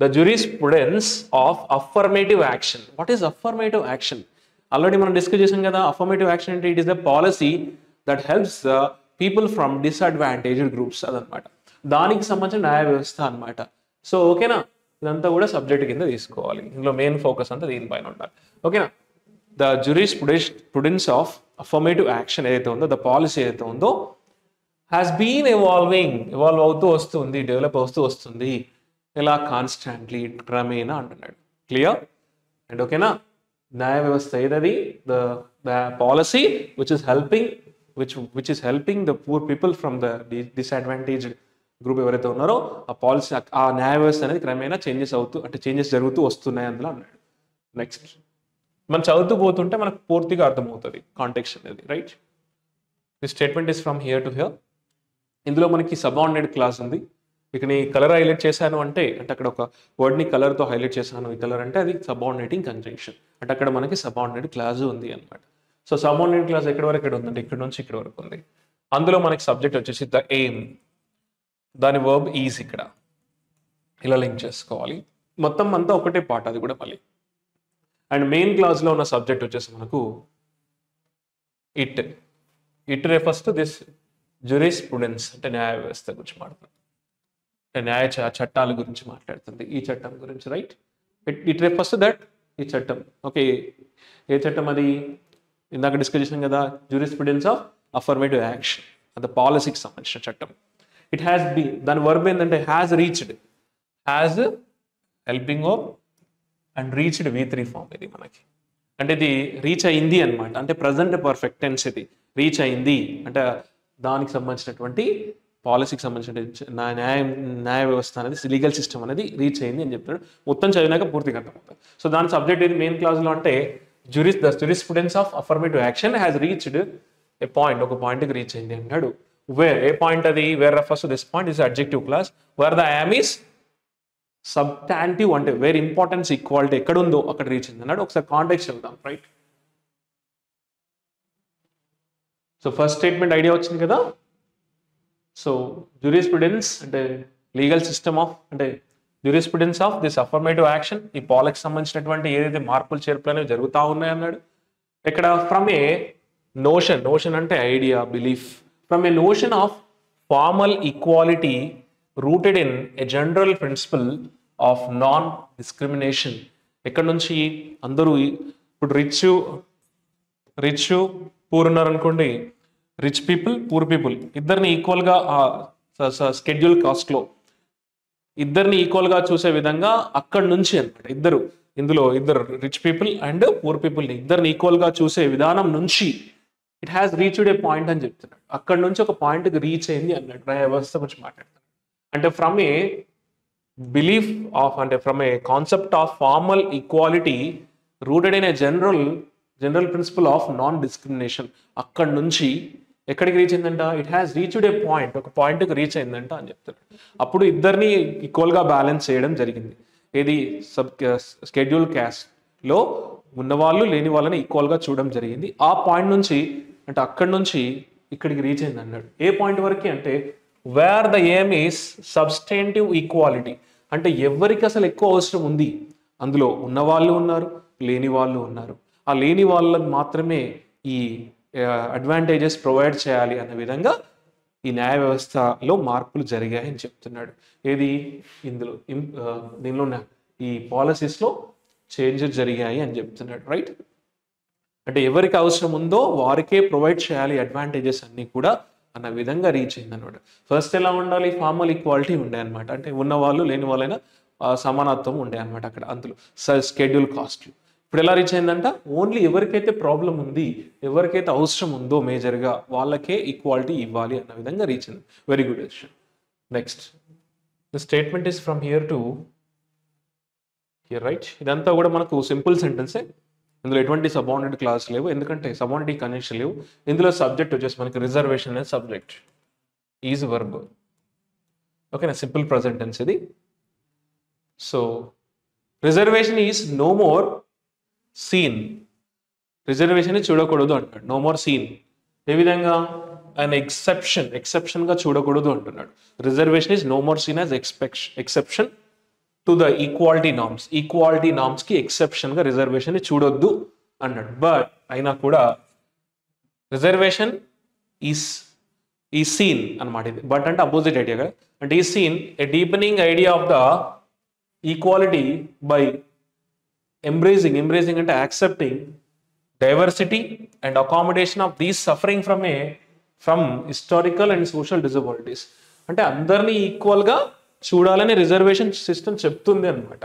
the jurisprudence of affirmative action. What is affirmative action? Already మనం డిస్కస్ చేసాం కదా. అఫర్మేటివ్ యాక్షన్ అంటే it is the policy that helps the people from disadvantaged groups అదనమాట. దానికి సంబంధించిన న్యాయ వ్యవస్థ అనమాట. సో ఓకేనా, ఇదంతా కూడా సబ్జెక్ట్ కింద తీసుకోవాలి. ఇందులో మెయిన్ ఫోకస్ అంతా దీనిపైన ఉండాలి. ఓకేనా, the jurisprudence of affirmative action ఏదైతే ఉందో, ద పాలసీ ఏదైతే ఉందో హ్యాస్ బీన్ ఎవాల్వ్ అవుతూ వస్తుంది, డెవలప్ అవుతూ వస్తుంది. ఇలా కాన్స్టాంట్లీ, క్రమేణా అంటున్నాడు. క్లియర్ అండ్ ఓకేనా. న్యాయ వ్యవస్థ ఏదది, the policy which is helping the poor people from the disadvantaged group ఎవరైతే ఉన్నారో ఆ పాలసీ, ఆ న్యాయ వ్యవస్థ అనేది క్రమేణా చేంజెస్ జరుగుతూ వస్తున్నాయి అందులో అన్నాడు. నెక్స్ట్ మనం చదువుతూ పోతుంటే మనకు పూర్తిగా అర్థమవుతుంది కాంటెక్స్ట్ అనేది, right. The statement is from here to here. ఇందులో మనకి సబార్డినేట్ క్లాస్ ఉంది. ఇక్కడ నీ కలర్ హైలైట్ చేశాను అంటే అక్కడ ఒక వర్డ్ని కలర్తో హైలైట్ చేశాను. ఈ కలర్ అంటే అది సబార్డినేటింగ్ కంజంక్షన్, అంటే అక్కడ మనకి సబార్డినేట్ క్లాస్ ఉంది అనమాట. సో సబార్డినేట్ క్లాస్ ఎక్కడి వరకు ఇక్కడ ఉందంటే ఇక్కడ నుంచి ఇక్కడ వరకు ఉంది. అందులో మనకి సబ్జెక్ట్ వచ్చేసి ద ఎయిమ్, దాని వర్బ్ ఈజ్ ఇక్కడ ఇలా లింక్ చేసుకోవాలి. మొత్తం అంతా ఒకటే పార్ట్ అది కూడా మళ్ళీ. అండ్ మెయిన్ క్లాస్లో ఉన్న సబ్జెక్ట్ వచ్చేసి మనకు it refers to this jurisprudence, అంటే న్యాయ వ్యవస్థ గురించి మాట్లాడుతుంది, అంటే న్యాయ చట్టాల గురించి మాట్లాడుతుంది, ఈ చట్టం గురించి, right. It refers to that, ఈ చట్టం. ఓకే, ఏ చట్టం అది? ఇందాక డిస్కస్ చేసాం కదా, jurisprudence ఆఫ్ అఫర్మేటివ్ యాక్షన్, అది పాలసీకి సంబంధించిన చట్టం. ఇట్ హ్యాస్ బీన్, దాని వర్బ్ ఏంటంటే has helping of and reached V3 form. ఇది మనకి అంటే ఇది రీచ్ అయింది అనమాట, అంటే ప్రజెంట్ పర్ఫెక్ట్ టెన్స్. ఇది రీచ్ అయింది అంటే దానికి సంబంధించినటువంటి పాలసీకి సంబంధించిన న్యాయ వ్యవస్థ అనేది, లీగల్ సిస్టమ్ అనేది రీచ్ అయింది అని చెప్తున్నాడు. మొత్తం చదివినాక పూర్తిగా అర్థమవుతుంది. సో దాని సబ్జెక్ట్ ఇది మెయిన్ క్లాస్లో అంటే the jurisprudence of affirmative action has reached a point, ఒక పాయింట్కి రీచ్ అయింది అన్నాడు. వేర్, ఏ పాయింట్ అది? Where refers to this point is adjective clause, where the aim is substantive, అంటే వేర్ ఇంపార్టెన్స్ ఈక్వాలిటీ ఎక్కడ ఉందో అక్కడ రీచ్ అయింది అన్నాడు. ఒకసారి కాంటెక్స్ట్ వెళ్దాం, right. So first statement idea వచ్చింది కదా. సో jurisprudence అంటే లీగల్ సిస్టమ్ ఆఫ్, అంటే jurisprudence of this affirmative action, ఈ పాలకి సంబంధించినటువంటి ఏదైతే మార్పులు చేర్పులు అనేవి జరుగుతూ ఉన్నాయి అన్నాడు. ఇక్కడ ఫ్రమ్ ఏ నోషన్ అంటే idea, belief, from A notion of formal equality rooted in a general principal of non discrimination. ఎక్కడి నుంచి? అందరూ ఇప్పుడు రిచ్ పూర్ ఉన్నారు అనుకోండి, రిచ్ పీపుల్, పూర్ పీపుల్ ఇద్దరిని ఈక్వల్గా స్కెడ్యూల్ కాస్ట్లో ఇద్దరిని ఈక్వల్గా చూసే విధంగా అక్కడి నుంచి అనమాట. ఇందులో ఇద్దరు రిచ్ పీపుల్ అండ్ పూర్ పీపుల్ని ఇద్దరిని ఈక్వల్గా చూసే విధానం నుంచి it has reached a point అని చెప్తున్నాడు. అక్కడ నుంచి ఒక పాయింట్కి రీచ్ అయింది అన్నట్టు న్యాయ వ్యవస్థ గురించి మాట్లాడుతున్నాడు. అంటే ఫ్రమ్ ఏ బిలీఫ్ ఆఫ్, అంటే from A concept of formal equality rooted in a general principal of non discrimination, అక్కడి నుంచి ఎక్కడికి రీచ్ అయిందంట? It has reached a point, ఒక పాయింట్కి రీచ్ అయిందంట అని చెప్తారు. అప్పుడు ఇద్దరిని ఈక్వల్గా బ్యాలెన్స్ చేయడం జరిగింది. ఏది? స్కెడ్యూల్ క్యాస్ట్లో ఉన్నవాళ్ళు లేని వాళ్ళని ఈక్వల్గా చూడడం జరిగింది. ఆ పాయింట్ నుంచి, అంటే అక్కడి నుంచి ఇక్కడికి రీచ్ అయింది అన్నాడు. ఏ పాయింట్ వరకు అంటే wear the aim is substantive equality, అంటే ఎవరికి అసలు ఎక్కువ అవసరం ఉంది, అందులో ఉన్నవాళ్ళు ఉన్నారు, లేని వాళ్ళు ఉన్నారు. ఆ లేని వాళ్ళకి మాత్రమే ఈ అడ్వాంటేజెస్ ప్రొవైడ్ చేయాలి అనే విధంగా ఈ న్యాయ వ్యవస్థలో మార్పులు జరిగాయని చెప్తున్నాడు. ఏది? దీనిలో ఈ పాలసీస్లో చేంజెస్ జరిగాయి అని చెప్తున్నాడు, రైట్. అంటే ఎవరికి అవసరం ఉందో వారికే ప్రొవైడ్ చేయాలి అడ్వాంటేజెస్ అన్నీ కూడా అన్న విధంగా రీచ్ అయింది అనమాట. ఫస్ట్ ఎలా ఉండాలి? ఫార్మల్ ఈక్వాలిటీ ఉండే అనమాట, అంటే ఉన్నవాళ్ళు లేని వాళ్ళైనా సమానత్వం ఉండే అనమాట అక్కడ అందులో స్కెడ్యూల్ కాస్ట్లు. ఇప్పుడు ఎలా రీచ్ అయిందంట? ఓన్లీ ఎవరికైతే ప్రాబ్లం ఉంది, ఎవరికైతే అవసరం ఉందో మేజర్గా వాళ్ళకే ఈక్వాలిటీ ఇవ్వాలి అన్న విధంగా రీచ్ అయింది. Very good question. Next the statement is from here to here, right. ఇదంతా కూడా మనకు సింపుల్ సెంటెన్సే, ఇందులో ఎటువంటి సబార్డినేట్ క్లాస్ లేవు, ఎందుకంటే సబార్డినేట్ కనెక్షన్ లేవు. ఇందులో సబ్జెక్ట్ వచ్చేసి మనకి రిజర్వేషన్ అనేది సబ్జెక్ట్, ఈజ్ వర్బ్. ఓకేనా, సింపుల్ ప్రజెంట్ టెన్స్ ఇది. So reservation is no more seen, reservation చూడకూడదు అంటాడు. నో మోర్ సీన్ ఏ విధంగా? అండ్ ఎక్సెప్షన్గా చూడకూడదు అంటున్నాడు. Reservation is no more seen as exception to the equality నార్మ్స్కి ఎక్సెప్షన్గా రిజర్వేషన్ చూడొద్దు అన్నాడు. బట్ అయినా కూడా రిజర్వేషన్ ఈజ్ సీన్ అనమాట. ఇది బట్ అంటే అపోజిట్ ఐడియా కదా. అంటే is seen a deepening idea of the equality by embracing అంటే accepting diversity and accommodation of these suffering from historical and social disabilities. అంటే అందరినీ ఈక్వల్గా చూడాలని రిజర్వేషన్ సిస్టమ్ చెప్తుంది అనమాట.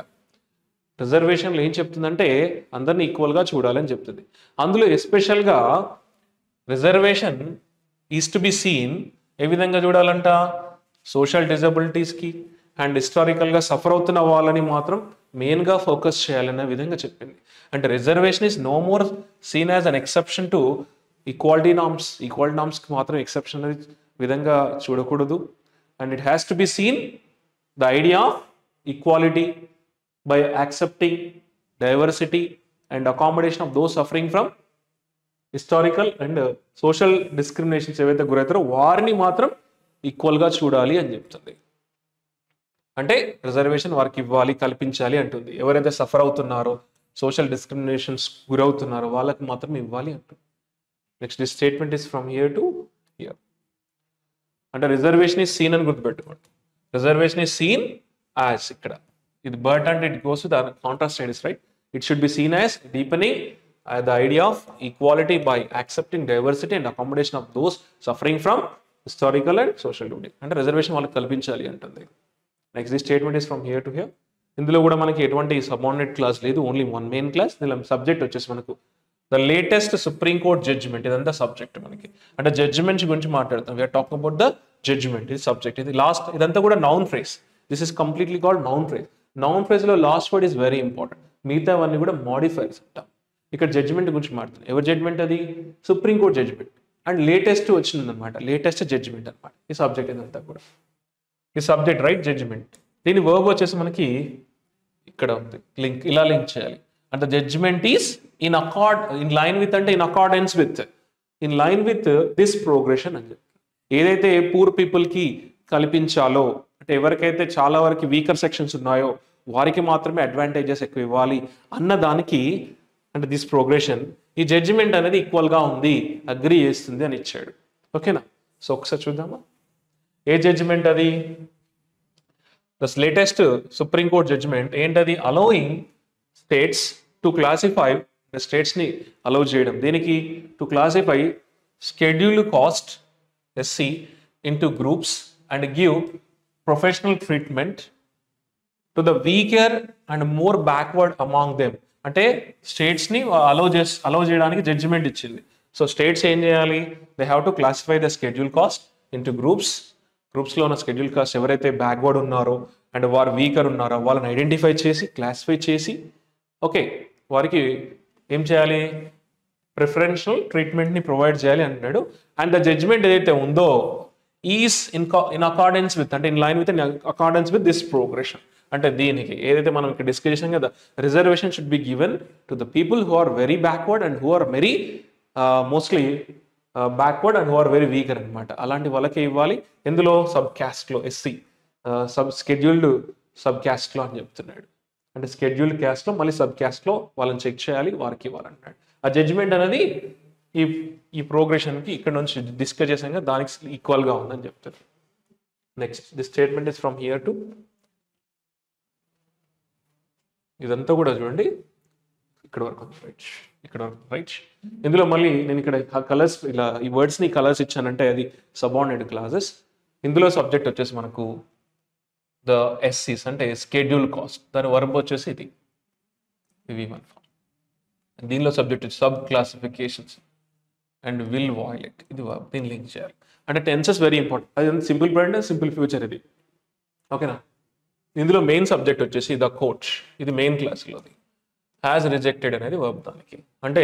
రిజర్వేషన్లో ఏం చెప్తుందంటే అందరినీ ఈక్వల్గా చూడాలని చెప్తుంది. అందులో ఎస్పెషల్గా reservation is to be seen ఏ విధంగా చూడాలంట, సోషల్ డిజబిలిటీస్కి అండ్ హిస్టారికల్గా సఫర్ అవుతున్న వాళ్ళని మాత్రం మెయిన్గా ఫోకస్ చేయాలనే విధంగా చెప్పింది. అంటే reservation is no more seen as an exception to equality నామ్స్కి మాత్రం ఎక్సెప్షన్ అనేది విధంగా చూడకూడదు. And it has to be seen the idea of equality by accepting diversity and accommodation of those suffering from historical and social discriminations ఏవైతే గురవుతారో వారిని మాత్రం ఈక్వల్గా చూడాలి అని చెప్తుంది. అంటే రిజర్వేషన్ వారికి ఇవ్వాలి, కల్పించాలి అంటుంది. ఎవరైతే సఫర్ అవుతున్నారో, సోషల్ డిస్క్రిమినేషన్స్ గురవుతున్నారో వాళ్ళకి మాత్రం ఇవ్వాలి అంటుంది. Next this statement is from here to here. అంటే రిజర్వేషన్ ఈజ్ సీన్ అని గుర్తుపెట్టుకోండి. రిజర్వేషన్ ఈజ్ సీన్ యాజ్, ఇక్కడ ఇది బట్ అంటే it goes to the contrast studies, right? It should be seen as deepening the idea of equality by accepting diversity and accommodation of those suffering from historical and social duty. అంటే reservation వాళ్ళకి కల్పించాలి అంటుంది. Next the statement is from here to here. ఇందులో కూడా మనకి ఎటువంటి subordinate clause లేదు, only one main clause. దీనిలో సబ్జెక్ట్ వచ్చేసి మనకు the latest supreme court judgement. ఇదంతా సబ్జెక్ట్ మనకి. అంటే జడ్జిమెంట్స్ గురించి మాట్లాడతాం. We are talking about the judgement, ఇది సబ్జెక్ట్. ఇది లాస్ట్, ఇదంతా కూడా noun phrase. This is completely called noun phrase. Noun ఫ్రేజ్లో last word is very important. మిగతావన్నీ కూడా మాడిఫైర్స్ అంటాం. ఇక్కడ జడ్జిమెంట్ గురించి మాట్లాడుతాం. ఎవరి జడ్జిమెంట్ అది? Supreme court judgement. And latest వచ్చింది అనమాట, లేటెస్ట్ జడ్జిమెంట్ అనమాట ఈ సబ్జెక్ట్. ఇదంతా కూడా ఈ సబ్జెక్ట్, రైట్? జడ్జిమెంట్. దీని వర్బ్ వచ్చేసి మనకి ఇక్కడ ఉంది, లింక్ ఇలా లింక్ చేయాలి. And the judgement is in line with అంటే in accordance with, in line with this progression అని చెప్పి. ఏదైతే పూర్ పీపుల్కి కల్పించాలో, అంటే ఎవరికైతే చాలా వరకు వీకర్ సెక్షన్స్ ఉన్నాయో వారికి మాత్రమే అడ్వాంటేజెస్ ఎక్కువ ఇవ్వాలి అన్న దానికి, అంటే దిస్ ప్రోగ్రెషన్, ఈ జడ్జిమెంట్ అనేది ఈక్వల్గా ఉంది, అగ్రి చేస్తుంది అని ఇచ్చాడు. ఓకేనా? సో ఒకసారి చూద్దామా ఏ జడ్జిమెంట్ అది? The latest supreme court judgement ఏంటది? అలౌయింగ్ స్టేట్స్ టు క్లాసిఫై, స్టేట్స్ని అలౌ చేయడం దీనికి, to classify scheduled caste SC into groups and give professional treatment to the weaker and more backward among them. అంటే స్టేట్స్ని అలౌ చేయడానికి judgement ఇచ్చింది. So states ఏం చేయాలి? They have to classify the schedule caste into గ్రూప్స్లో ఉన్న schedule caste ఎవరైతే backward ఉన్నారో అండ్ వారు వీకర్ ఉన్నారో వాళ్ళని ఐడెంటిఫై చేసి, క్లాసిఫై చేసి, ఓకే, వారికి ఏం చేయాలి? ప్రిఫరెన్షియల్ ట్రీట్మెంట్ని ప్రొవైడ్ చేయాలి అంటున్నాడు. అండ్ ద జడ్జిమెంట్ ఏదైతే ఉందో ఈస్ ఇన్ అకార్డెన్స్ విత్, అంటే in line with, in accordance with this progression. అంటే దీనికి ఏదైతే మనం ఇక్కడ డిస్కస్ చేసాం కదా, reservation should be given to the people who are very backward and who are very mostly backward and who are very weaker అనమాట. అలాంటి వాళ్ళకే ఇవ్వాలి. ఎందులో? సబ్ క్యాస్ట్లో, ఎస్సీ షెడ్యూల్డ్ సబ్ క్యాస్ట్లో అని చెప్తున్నాడు. అంటే షెడ్యూల్డ్ క్యాస్ట్లో మళ్ళీ సబ్ క్యాస్ట్లో వాళ్ళని చెక్ చేయాలి, వారికి ఇవ్వాలంటున్నాడు. ఆ జడ్జిమెంట్ అనేది ఈ ప్రోగ్రెషన్కి ఇక్కడ నుంచి డిస్కస్ చేసాం కదా దానికి ఈక్వల్గా ఉందని చెప్తారు. Next this statement is from here to, ఇదంతా కూడా చూడండి ఇక్కడ వరకు రైట్, ఇక్కడ వరకు రైట్. ఇందులో మళ్ళీ నేను ఇక్కడ కలర్స్, ఇలా ఈ వర్డ్స్ని కలర్స్ ఇచ్చానంటే అది సబార్డినేట్ క్లాజెస్. ఇందులో సబ్జెక్ట్ వచ్చేసి మనకు ద ఎస్సీస్ అంటే షెడ్యూల్ కాస్ట్, దాని వర్బ్ వచ్చేసి ఇది V1 ఫామ్. దీనిలో సబ్జెక్ట్ వచ్చి sub classifications and will violate, ఇది వర్బ్. దీన్ని లింక్ చేయాలి. అంటే టెన్సెస్ వెరీ ఇంపార్టెంట్. అది సింపుల్ ప్రెజెంట్, సింపుల్ ఫ్యూచర్ ఇది. ఓకేనా? ఇందులో మెయిన్ సబ్జెక్ట్ వచ్చేసి ద కోర్ట్, ఇది మెయిన్ క్లాస్లోది. హ్యాజ్ రిజెక్టెడ్ అనేది వర్బ్ దానికి. అంటే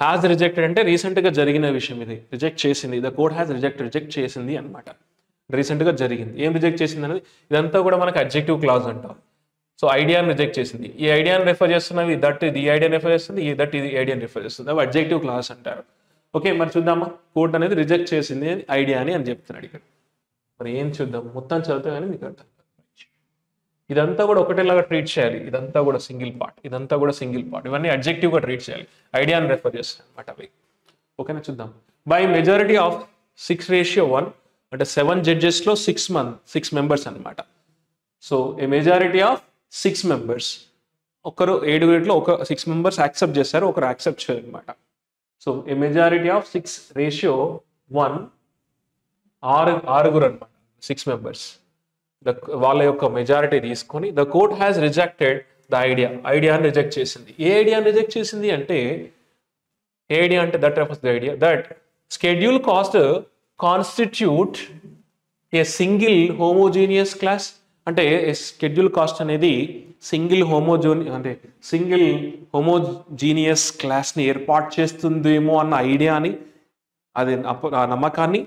హ్యాజ్ రిజెక్టెడ్ అంటే రీసెంట్గా జరిగిన విషయం, ఇది రిజెక్ట్ చేసింది. ద కోర్ట్ హ్యాజ్ రిజెక్ట్ చేసింది అనమాట. రీసెంట్గా జరిగింది. ఏం రిజెక్ట్ చేసింది అనేది ఇదంతా కూడా మనకు అడ్జెక్టివ్ క్లాజ్ అంటాం. సో ఐడియాని రిజెక్ట్ చేసింది. ఈ ఐడియాని రెఫర్ చేస్తున్నవి దట్, ఇది ఈ ఐడియాని రెఫర్ చేస్తుంది, ఈ దట్ ఇది ఐడియాని రెఫర్ చేస్తుంది. అవి అడ్జెక్టివ్ క్లాస్ అంటారు. ఓకే, మరి చూద్దామా? కోర్ట్ అనేది రిజెక్ట్ చేసింది ఐడియాని అని చెప్తున్నాడు ఇక్కడ. మరి ఏం చూద్దాం? మొత్తం చదివితే కానీ మీకు అర్థం. ఇదంతా కూడా ఒకటేలాగా ట్రీట్ చేయాలి. ఇదంతా కూడా సింగిల్ పార్ట్, ఇదంతా కూడా సింగిల్ పార్ట్. ఇవన్నీ అడ్జెక్టివ్గా ట్రీట్ చేయాలి. ఐడియాని రెఫర్ చేస్తాయి అనమాట అవి. ఓకేనా? చూద్దాం. బై మెజారిటీ ఆఫ్ 6:1 అంటే 7 జడ్జెస్లో 6 మెంబర్స్ అనమాట. So A majority of 6 members, ఒకరు 7 ఒక 6 మెంబర్స్ యాక్సెప్ట్ చేస్తారు, ఒకరు యాక్సెప్ట్ చేయరు అనమాట. సో ఏ మెజారిటీ ఆఫ్ 6:1 ఆరుగురు అనమాట, 6 మెంబర్స్ వాళ్ళ యొక్క మెజారిటీ తీసుకొని the court has rejected the ఐడియాని రిజెక్ట్ చేసింది. ఏ ఐడియాని రిజెక్ట్ చేసింది అంటే, ఏ ఐడియా అంటే that refers the idea that schedule cost constitute a single homogeneous class. అంటే షెడ్యూల్ కాస్ట్ అనేది సింగిల్ హోమోజీనియస్ క్లాస్ని ఏర్పాటు చేస్తుందేమో అన్న ఐడియాని, అది ఆ నమ్మకాన్ని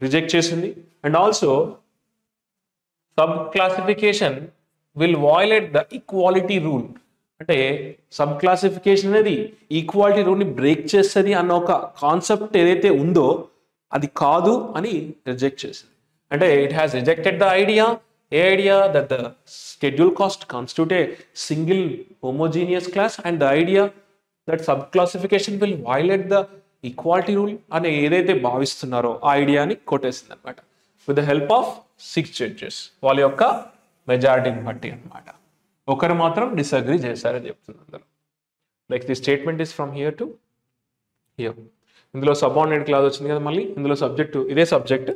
రిజెక్ట్ చేసింది. And also sub classification will violate the equality rule. అంటే సబ్ క్లాసిఫికేషన్ అనేది ఈక్వాలిటీ రూల్ని బ్రేక్ చేస్తుంది అన్న ఒక కాన్సెప్ట్ ఏదైతే ఉందో అది కాదు అని రిజెక్ట్ చేసింది. అంటే it has rejected the idea, A idea that the schedule cost constitute a single homogeneous class and the idea that sub classification will violate the equality rule అని ఏదైతే భావిస్తున్నారో ఆ ఐడియాని కొట్టేసింది అనమాట. With the help of 6 judges, వాళ్ళ యొక్క మెజారిటీని బట్టి అనమాట. ఒకరు మాత్రం డిసగ్రీ చేశారని చెప్తున్నారు. Like the statement is from here to here. ఇందులో సబార్డినేట్ క్లాజ్ వచ్చింది కదా, మళ్ళీ ఇందులో సబ్జెక్టు ఇదే subject,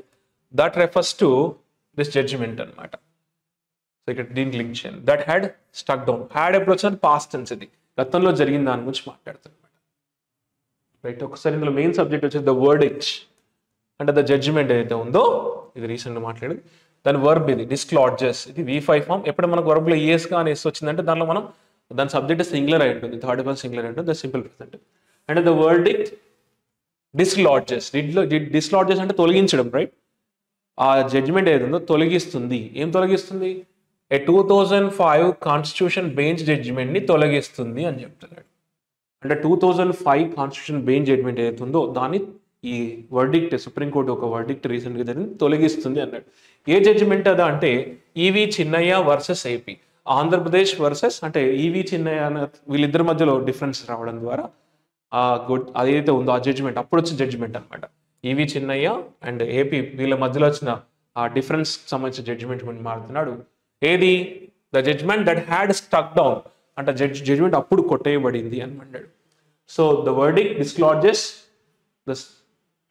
that refers to this judgement అనమాట. సో ఇక్కడ దీనికి లింక్ చేయండి. That had stuck down, had ఎప్పుడు వచ్చింది పాస్ట్ టెన్స్, ఇది గతంలో జరిగిన దాని గురించి మాట్లాడుతుంది అనమాట. రైట్, ఒకసారి ఇందులో మెయిన్ సబ్జెక్ట్ వచ్చేది ద వర్డిక్ట్ అంటే ద జడ్జిమెంట్ ఏదైతే ఉందో, ఇది రీసెంట్గా మాట్లాడేది. దాని వర్బ్ ఇది డిస్క్లాడ్జెస్, ఇది V5 ఫామ్. ఎప్పుడు మనకు వర్బ్లో ES కానీ S వచ్చిందంటే దానిలో మనం దాని సబ్జెక్ట్ సింగులర్ అయి ఉంటుంది, థర్డ్ పర్సన్ సింగులర్ అయి ఉంటుంది, ద సింపుల్ ప్రెజెంట్. అంటే ద వర్డిక్ట్ డిస్క్లాడ్జెస్, డిస్క్లాడ్జెస్ అంటే తొలగించడం, రైట్. ఆ జడ్జిమెంట్ ఏది ఉందో తొలగిస్తుంది. ఏం తొలగిస్తుంది? ఏ 2005 కాన్స్టిట్యూషన్ బెంచ్ జడ్జిమెంట్ని తొలగిస్తుంది అని చెప్తున్నాడు. అంటే 2005 కాన్స్టిట్యూషన్ బెంచ్ జడ్జిమెంట్ ఏదైతే ఉందో దాన్ని ఈ వర్డిక్ట్, సుప్రీంకోర్టు ఒక వర్డిక్ట్ రీసెంట్గా జరిగింది, తొలగిస్తుంది అన్నాడు. ఏ జడ్జిమెంట్ అదా అంటే E V Chinnaiah versus AP, Andhra Pradesh versus, అంటే ఈవి చిన్నయ్య వీళ్ళిద్దరి మధ్యలో డిఫరెన్స్ రావడం ద్వారా అదైతే ఉందో ఆ జడ్జిమెంట్, అప్పుడు వచ్చిన జడ్జిమెంట్ అనమాట. ఈవి చిన్నయ్య అండ్ AP వీళ్ళ మధ్యలో వచ్చిన ఆ డిఫరెన్స్ సంబంధించిన జడ్జిమెంట్ గురించి మాట్లాడుతున్నాడు. ఏది? The judgement that had stuck down, అంటే జడ్జిమెంట్ అప్పుడు కొట్టేయబడింది అని అన్నాడు. So the verdict dislodges the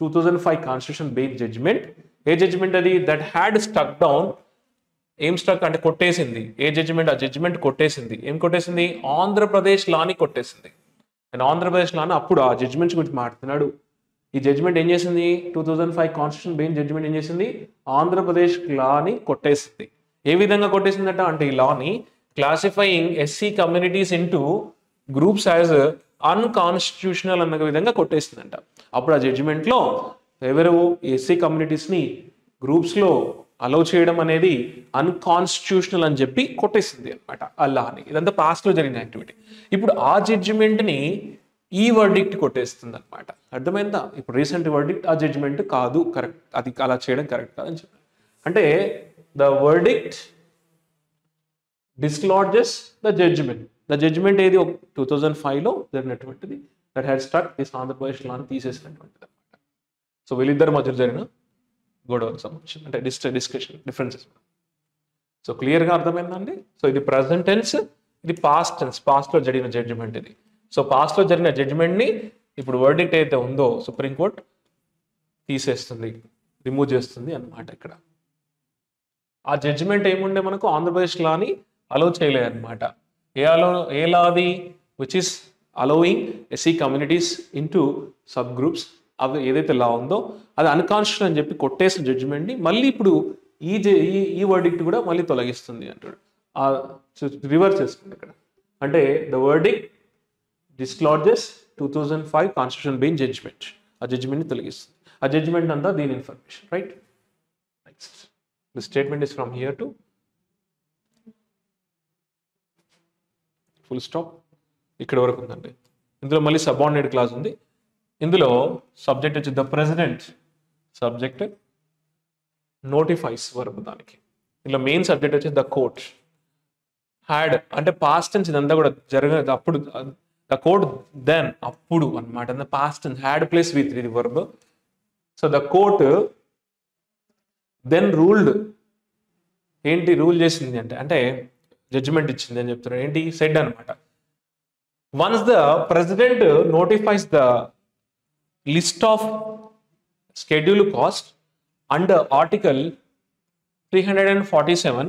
2005 constitution bench judgement. ఏ జడ్జిమెంట్ అది? That had stuck down. ఏం స్టక్ అంటే కొట్టేసింది. ఏ జడ్జిమెంట్? ఆ జడ్జిమెంట్ కొట్టేసింది. ఏం కొట్టేసింది? ఆంధ్రప్రదేశ్ లాని కొట్టేసింది. అండ్ ఆంధ్రప్రదేశ్ లాని అప్పుడు ఆ జడ్జిమెంట్స్ గురించి మాట్లాడుతున్నాడు. ఈ జడ్జిమెంట్ ఏం చేసింది? 2005 కాన్స్టిట్యూషన్ బెంచ్ జడ్జిమెంట్ ఏం చేసింది? ఆంధ్రప్రదేశ్ లాని కొట్టేసింది. ఏ విధంగా కొట్టేసిందట అంటే, ఈ లాని classifying SC communities into groups as unconstitutional అన్న విధంగా కొట్టేసిందంట. అప్పుడు ఆ జడ్జిమెంట్లో ఎవరు SC కమ్యూనిటీస్ని గ్రూప్స్లో అలౌ చేయడం అనేది అన్కాన్స్టిట్యూషనల్ అని చెప్పి కొట్టేసింది అనమాట అల్లాని. ఇదంతా పాస్ట్లో జరిగిన యాక్టివిటీ. ఇప్పుడు ఆ జడ్జిమెంట్ని ఈ వర్డిక్ట్ కొట్టేస్తుంది అనమాట. అర్థమైందా? ఇప్పుడు రీసెంట్ వర్డిక్ట్ ఆ జడ్జిమెంట్ కాదు, కరెక్ట్, అది అలా చేయడం కరెక్ట్ కాదని చెప్పి. అంటే the verdict dislodges the judgement. The judgement ఏది? 2005లో జరిగినటువంటిది, that had stuck this Andhra Pradesh లాని తీసేసినటువంటిది అనమాట. సో వీళ్ళిద్దరి మధ్యలో జరిగిన గొడవకు సంబంధించి అంటే డిస్కషన్ డిఫరెన్సెస్. సో క్లియర్గా అర్థమైందండి. సో ఇది ప్రజెంట్ టెన్స్, ఇది పాస్ట్ టెన్స్, పాస్ట్లో జరిగిన జడ్జిమెంట్ ఇది. సో పాస్ట్లో జరిగిన జడ్జిమెంట్ని ఇప్పుడు వర్డిక్ట్ అయితే ఉందో సుప్రీంకోర్టు తీసేస్తుంది, రిమూవ్ చేస్తుంది అన్నమాట. ఇక్కడ ఆ జడ్జిమెంట్ ఏముండే మనకు ఆంధ్రప్రదేశ్ లాని అలౌ చేయలేదు అనమాట. ఏ లా అది? Which is allowing SC communities into sub groups. అవి ఏదైతే లా ఉందో అది అన్కాన్స్టిట్యూషనల్ అని చెప్పి కొట్టేసిన జడ్జిమెంట్ని మళ్ళీ ఇప్పుడు ఈ వర్డిక్ట్ కూడా మళ్ళీ తొలగిస్తుంది అంటాడు. రివర్స్ చేస్తుంది ఇక్కడ. అంటే the verdict dislodges 2005 constitution bench judgement, ఆ జడ్జిమెంట్ని తొలగిస్తుంది. ఆ జడ్జిమెంట్ అంతా దీని information, right. Next the statement is from here to full stop. ఇక్కడ వరకు ఉందండి. ఇందులో మళ్ళీ సబార్డినేట్ క్లాజ్ ఉంది. ఇందులో సబ్జెక్ట్ వచ్చి the president, subject notifies verb దానికి. ఇందులో మెయిన్ సబ్జెక్ట్ వచ్చి ద కోర్ట్. హ్యాడ్ అంటే పాస్ట్ టెన్స్, ఇదంతా కూడా జరగదు అప్పుడు. ద కోర్ట్ దెన్ అప్పుడు అనమాట. Past tense had plus V3 ఇది verb. So the court then ruled, ఏంటి రూల్ చేసింది అంటే జడ్జిమెంట్ ఇచ్చింది అని చెప్తున్నారు. ఏంటి సెడ్ అనమాట, once the president notifies the list of schedule cost under article 347,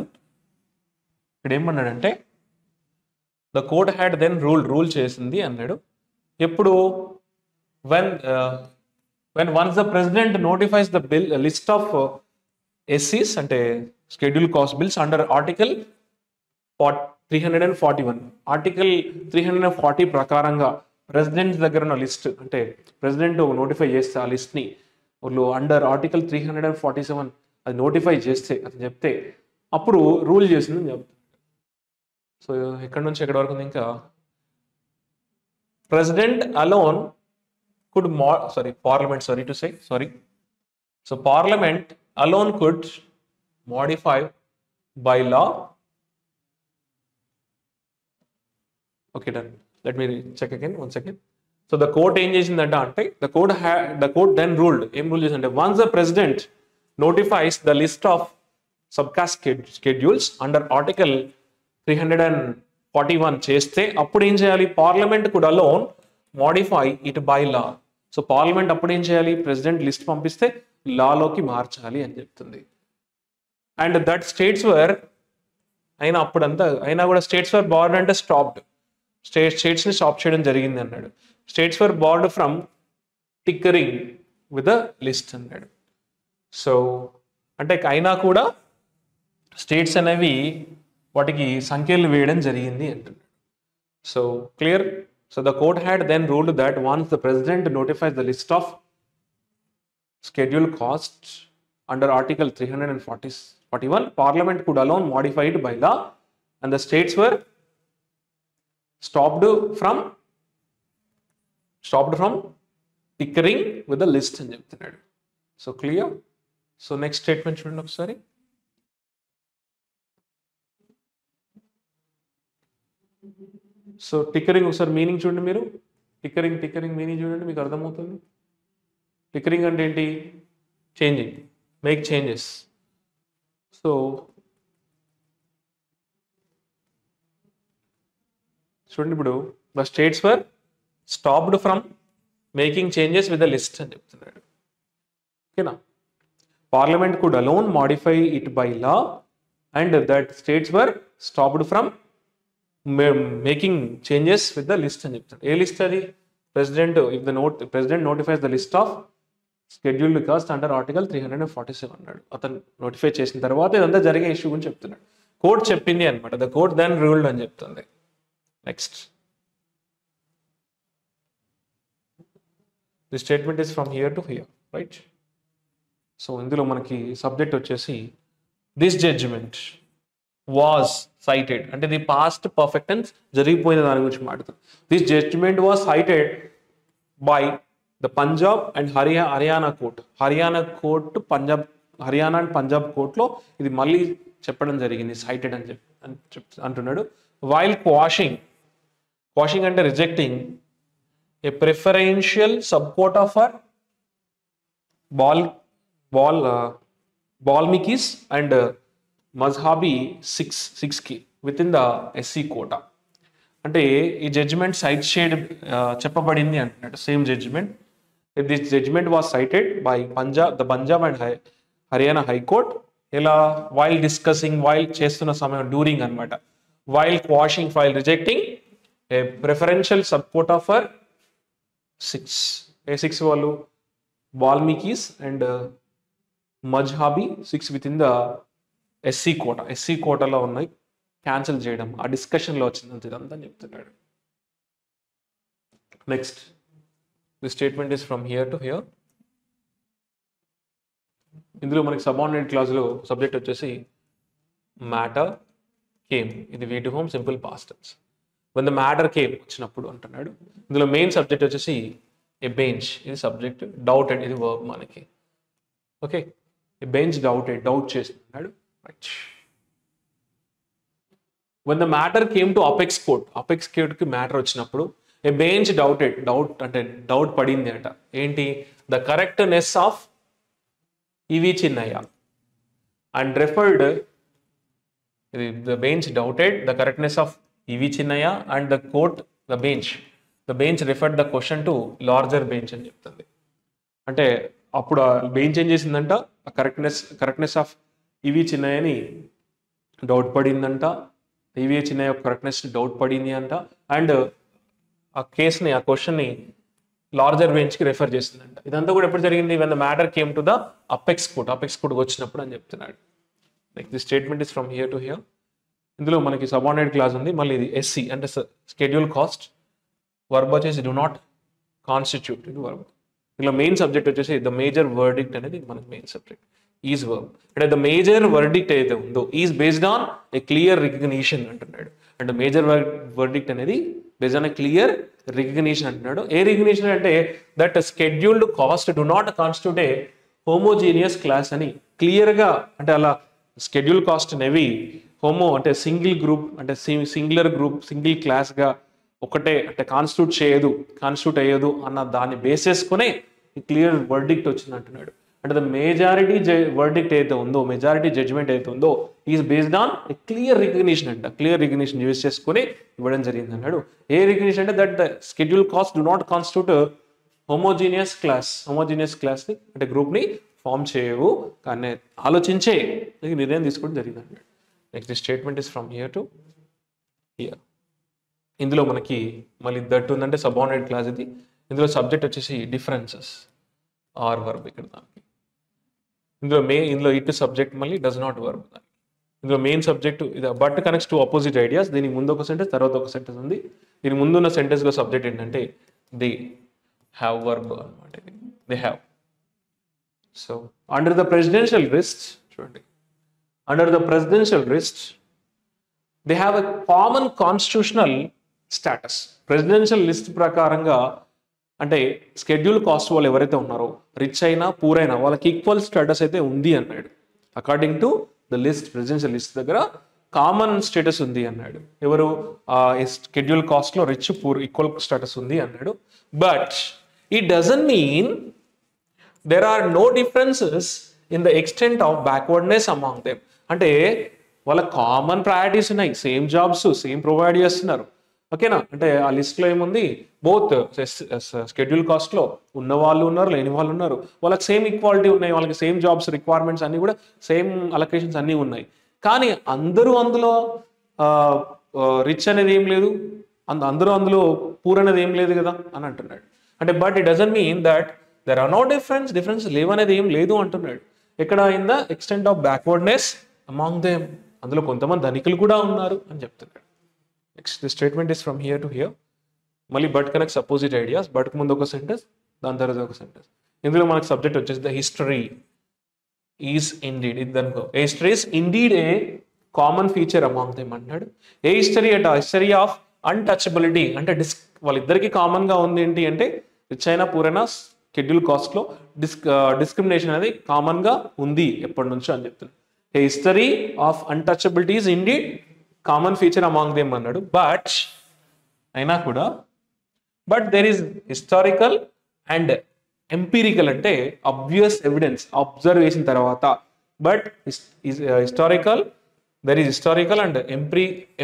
ఇక్కడ ఏమన్నాడంటే the court had then rule చేసింది అన్నాడు. ఎప్పుడు when once the president notifies the bill list of SCs అంటే schedule cost bills under article 341, article 340 ప్రకారంగా president దగ్గర ఉన్న list, అంటే ప్రెసిడెంట్ నోటిఫై చేస్తే ఆ లిస్ట్ని వాళ్ళు అండర్ ఆర్టికల్ 347 అది నోటిఫై చేస్తే అది చెప్తే అప్పుడు రూల్ చేసిందని చెప్తారు. సో ఎక్కడి నుంచి ఎక్కడి వరకు ఉంది, ఇంకా president alone could parliament alone could modify by law. Okay done, let me check again one second. So the court ఏం చేసిందంట అంటే ద కోర్ట్ దెన్ రూల్డ్, ఏం రూల్ చేసిందంటే once the president notifies the list of subcaste schedules under article 341 చేస్తే అప్పుడు ఏం చేయాలి, parliament could alone modify it by law. So parliament అప్పుడు ఏం చేయాలి, ప్రెసిడెంట్ లిస్ట్ పంపిస్తే లాలోకి మార్చాలి అని చెప్తుంది. అండ్ దట్ స్టేట్స్ వర్ అయినా కూడా స్టేట్స్ వర్ బార్డ్ అంటే స్టాప్డ్, స్టేట్స్ని స్టాప్ చేయడం జరిగింది అన్నాడు. States were barred from tinkering with the list అన్నాడు. సో అంటే అయినా కూడా స్టేట్స్ అనేవి వాటికి సంఖ్యలు వేయడం జరిగింది అంటున్నాడు. So clear. So the court had then ruled that once the president notifies the list of schedule costs under article 341, parliament could alone modify it by law and the states were stopped from tinkering with the list అని చెప్తున్నాడు. So clear. So next statement చూడండి ఒకసారి. So tinkering ఒకసారి meaning చూడండి మీరు. Tinkering meaning చూడండి, మీకు అర్థమవుతుంది. టిక్కరింగ్ అంటే ఏంటి, చేంజింగ్, మేక్ చేంజెస్. సో చూడండి ఇప్పుడు the states were stopped from making changes with the list అని చెప్తున్నాడు. ఓకేనా. Parliament could alone modify it by law and that states were stopped from making changes with the list అని చెప్తాడు. ఏ list అది, president notifies the list of scheduled cost under article 347 అన్నాడు. అతను notify చేసిన తర్వాత ఇదంతా జరిగే ఇష్యూ గురించి చెప్తున్నాడు. కోర్ట్ చెప్పింది అనమాట. ద కోర్ట్ దెన్ రూల్డ్ అని చెప్తుంది. Next the statement is from here to here, right. So ఇందులో మనకి సబ్జెక్ట్ వచ్చేసి దిస్ జడ్జిమెంట్ వాజ్ సైటెడ్, అంటే ది పాస్ట్ పర్ఫెక్ట్ టెన్స్, జరిగిపోయిన దాని గురించి మాట్లాడుతుంది. This judgement was cited by the Punjab and Haryana court. Haryana court Haryana and Punjab కోర్టులో ఇది మళ్ళీ చెప్పడం జరిగింది, సైటెడ్ అని అంటున్నాడు. వైల్ క్వాషింగ్ అంటే rejecting a preferential sub quota for Balmikis and Mazhabi 6కి within the SC quota. అంటే ఈ జడ్జిమెంట్ సైట్ షేడ్ చెప్పబడింది అంటున్నాడు. Same judgement, this judgement was cited by Punjab and Haryana high court. ఇలా వైల్ చేస్తున్న సమయం, డ్యూరింగ్ అనమాట. While rejecting a preferential sub quota for 6 వాళ్ళు Valmikis and Mazhabi 6 within the SC కోటాలో ఉన్నాయి, క్యాన్సిల్ చేయడం ఆ డిస్కషన్లో వచ్చిందంత ఇదంతా చెప్తున్నాడు. Next the statement is from here to here. ఇందులో మనకి సబార్డినేట్ క్లాజ్లో సబ్జెక్ట్ వచ్చేసి మ్యాటర్ కేమ్, ఇది we to home simple past tense. When the matter came వచ్చినప్పుడు అంటున్నాడు. ఇందులో మెయిన్ సబ్జెక్ట్ వచ్చేసి ఏ బెంచ్, ఇది సబ్జెక్ట్. డౌటెడ్, ఇది వర్బ్ మనకి. ఓకే, ఏ బెంచ్ డౌట్ చేస్తున్నాడు. Right. when the matter came to apex court కి మ్యాటర్ వచ్చినప్పుడు ఏ బెంచ్ డౌట్ అంటే డౌట్ పడింది అంట. ఏంటి, the correctness of E.V. Chinnaya and referred the bench doubted the correctness of E.V. Chinnaya and the court, the bench referred the question to larger bench అని చెప్తుంది. అంటే అప్పుడు ఆ బెంచ్ ఏం చేసిందంట, కరెక్ట్నెస్ ఆఫ్ E.V. చిన్నయ్యని డౌట్ పడిందంట, E.V. Chinnaiah correctness doubt పడింది అంట, అండ్ ఆ కేసుని ఆ క్వశ్చన్ని లార్జర్ బెంచ్కి రెఫర్ చేసిందంట. ఇదంతా కూడా ఎప్పుడు జరిగింది? When the matter came to the apex కోర్ట్కి వచ్చినప్పుడు అని చెప్తున్నాడు. Like the statement is from here to here. ఇందులో మనకి సబార్డినేట్ క్లాజ్ ఉంది, మళ్ళీ ఇది ఎస్సీ అంటే స్కెడ్యూల్ కాస్ట్, వర్బ్ వచ్చేసి డు నాట్ కాన్స్టిట్యూట్ ఇది వర్బ్. ఇలా మెయిన్ సబ్జెక్ట్ వచ్చేసి ద మేజర్ వర్డిక్ట్ అనేది మనకి మెయిన్ సబ్జెక్ట్ ఈజ్ వర్బ్. అంటే ద మేజర్ వర్డిక్ట్ ఏదైతే ఉందో is based on a clear recognition అంటున్నాడు. అంటే మేజర్ వర్డిక్ట్ అనేది based on a clear recognition అంటున్నాడు. ఏ రికగ్నిషన్ అంటే that scheduled cost do not constitute A homogeneous class అని క్లియర్గా, అంటే అలా షెడ్యూల్ కాస్ట్ అనేవి అంటే సింగిల్ గ్రూప్, అంటే సింగులర్ గ్రూప్, సింగిల్ క్లాస్గా ఒకటే అంటే కాన్స్టిట్యూట్ అయ్యదు అన్న దాన్ని బేస్ చేసుకునే క్లియర్ వర్డిక్ట్ వచ్చింది అంటున్నాడు. అంటే ద మెజారిటీ వర్డిక్ట్ అయితే ఉందో, మెజారిటీ జడ్జ్మెంట్ అయితే ఉందో is based on clear recognition అంట. క్లియర్ రికగ్నిషన్ యూజ్ చేసుకుని ఇవ్వడం జరిగింది అన్నాడు. ఏ రికగ్నిషన్ అంటే that the schedule caste do not constitute homogeneous క్లాస్ని అంటే గ్రూప్ని ఫామ్ చేయవు, కానీ ఆలోచించే నిర్ణయం తీసుకోవడం జరిగింది అన్నాడు. Next statement is from here to here. ఇందులో మనకి మళ్ళీ దట్ ఉందంటే సబార్డినేట్ క్లాస్ ఇది. ఇందులో సబ్జెక్ట్ వచ్చేసి డిఫరెన్సెస్ ఆర్ వర్బ్. ఇక్కడ దానికి ఇందులో ఇట్ సబ్జెక్ట్ మళ్ళీ డస్ నాట్ వర్బ్. ఇందులో మెయిన్ సబ్జెక్ట్ ఇది but connects to opposite ideas. దీనికి ముందు ఒక సెంటెన్స్, తర్వాత ఒక సెంటెన్స్ ఉంది. దీని ముందున్న సెంటెన్స్లో సబ్జెక్ట్ ఏంటంటే దే హ్యావ్ వర్బ్ అనమాట. They have. So under the presidential list చూడండి, under the presidential list they have a common constitutional status. Presidential list ప్రకారంగా అంటే షెడ్యూల్ కాస్ట్ వాళ్ళు ఎవరైతే ఉన్నారో, రిచ్ అయినా పూర్ అయినా వాళ్ళకి ఈక్వల్ స్టేటస్ అయితే ఉంది అన్నాడు. According to the list, presidential list దగ్గర కామన్ స్టేటస్ ఉంది అన్నాడు. ఎవరు? షెడ్యూల్ కాస్ట్లో రిచ్ పూర్ ఈక్వల్ స్టేటస్ ఉంది అన్నాడు. But it doesn't mean there are no differences in the extent of backwardness among them. అంటే వాళ్ళ కామన్ ప్రయారిటీస్ ఉన్నాయి, సేమ్ జాబ్స్ సేమ్ ప్రొవైడ్ చేస్తున్నారు. ఓకేనా? అంటే ఆ లిస్ట్లో ఏముంది, బోత్ షెడ్యూల్ కాస్ట్లో ఉన్న వాళ్ళు ఉన్నారు, లేని వాళ్ళు ఉన్నారు. వాళ్ళకి సేమ్ ఈక్వాలిటీ ఉన్నాయి, వాళ్ళకి సేమ్ జాబ్స్ రిక్వైర్మెంట్స్ అన్నీ కూడా సేమ్ అలొకేషన్స్ అన్నీ ఉన్నాయి. కానీ అందరూ అందులో రిచ్ అనేది ఏం లేదు, అందరూ అందులో పూర్ అనేది ఏం లేదు కదా అని అంటున్నాడు. అంటే but it doesn't mean that there are no difference లేవనేది ఏం లేదు అంటున్నాడు. ఎక్కడ? In the extent of backwardness among them. అందులో కొంతమంది ధనికులు కూడా ఉన్నారు అని చెప్తున్నాడు. Next the statement is from here to here. మళ్ళీ బట్ కనెక్ట్స్ అపోజిట్ ఐడియాస్. బట్కు ముందు ఒక సెంటెన్స్, దాని తర్వాత ఒక సెంటెన్స్. ఇందులో మనకు సబ్జెక్ట్ వచ్చేసి ద హిస్టరీ ఈజ్ ఇండీడ్. ఇది అనుకో, history is indeed a common feature among them అంటాడు. ఏ హిస్టరీ అంటే హిస్టరీ ఆఫ్ అన్టచబిలిటీ. అంటే వాళ్ళిద్దరికి కామన్గా ఉంది ఏంటి అంటే రిచ్ అయినా పూర్ అయినా షెడ్యూల్ కాస్ట్లో డిస్క్రిమినేషన్ అనేది కామన్గా ఉంది ఎప్పటి నుంచో అని చెప్తున్నాడు. A history of untouchabilities indeed common feature among them అన్నాడు. బట్ అయినా కూడా there is historical and empirical అంటే అబ్వియస్ ఎవిడెన్స్ అబ్జర్వ్ చేసిన తర్వాత. But there is historical and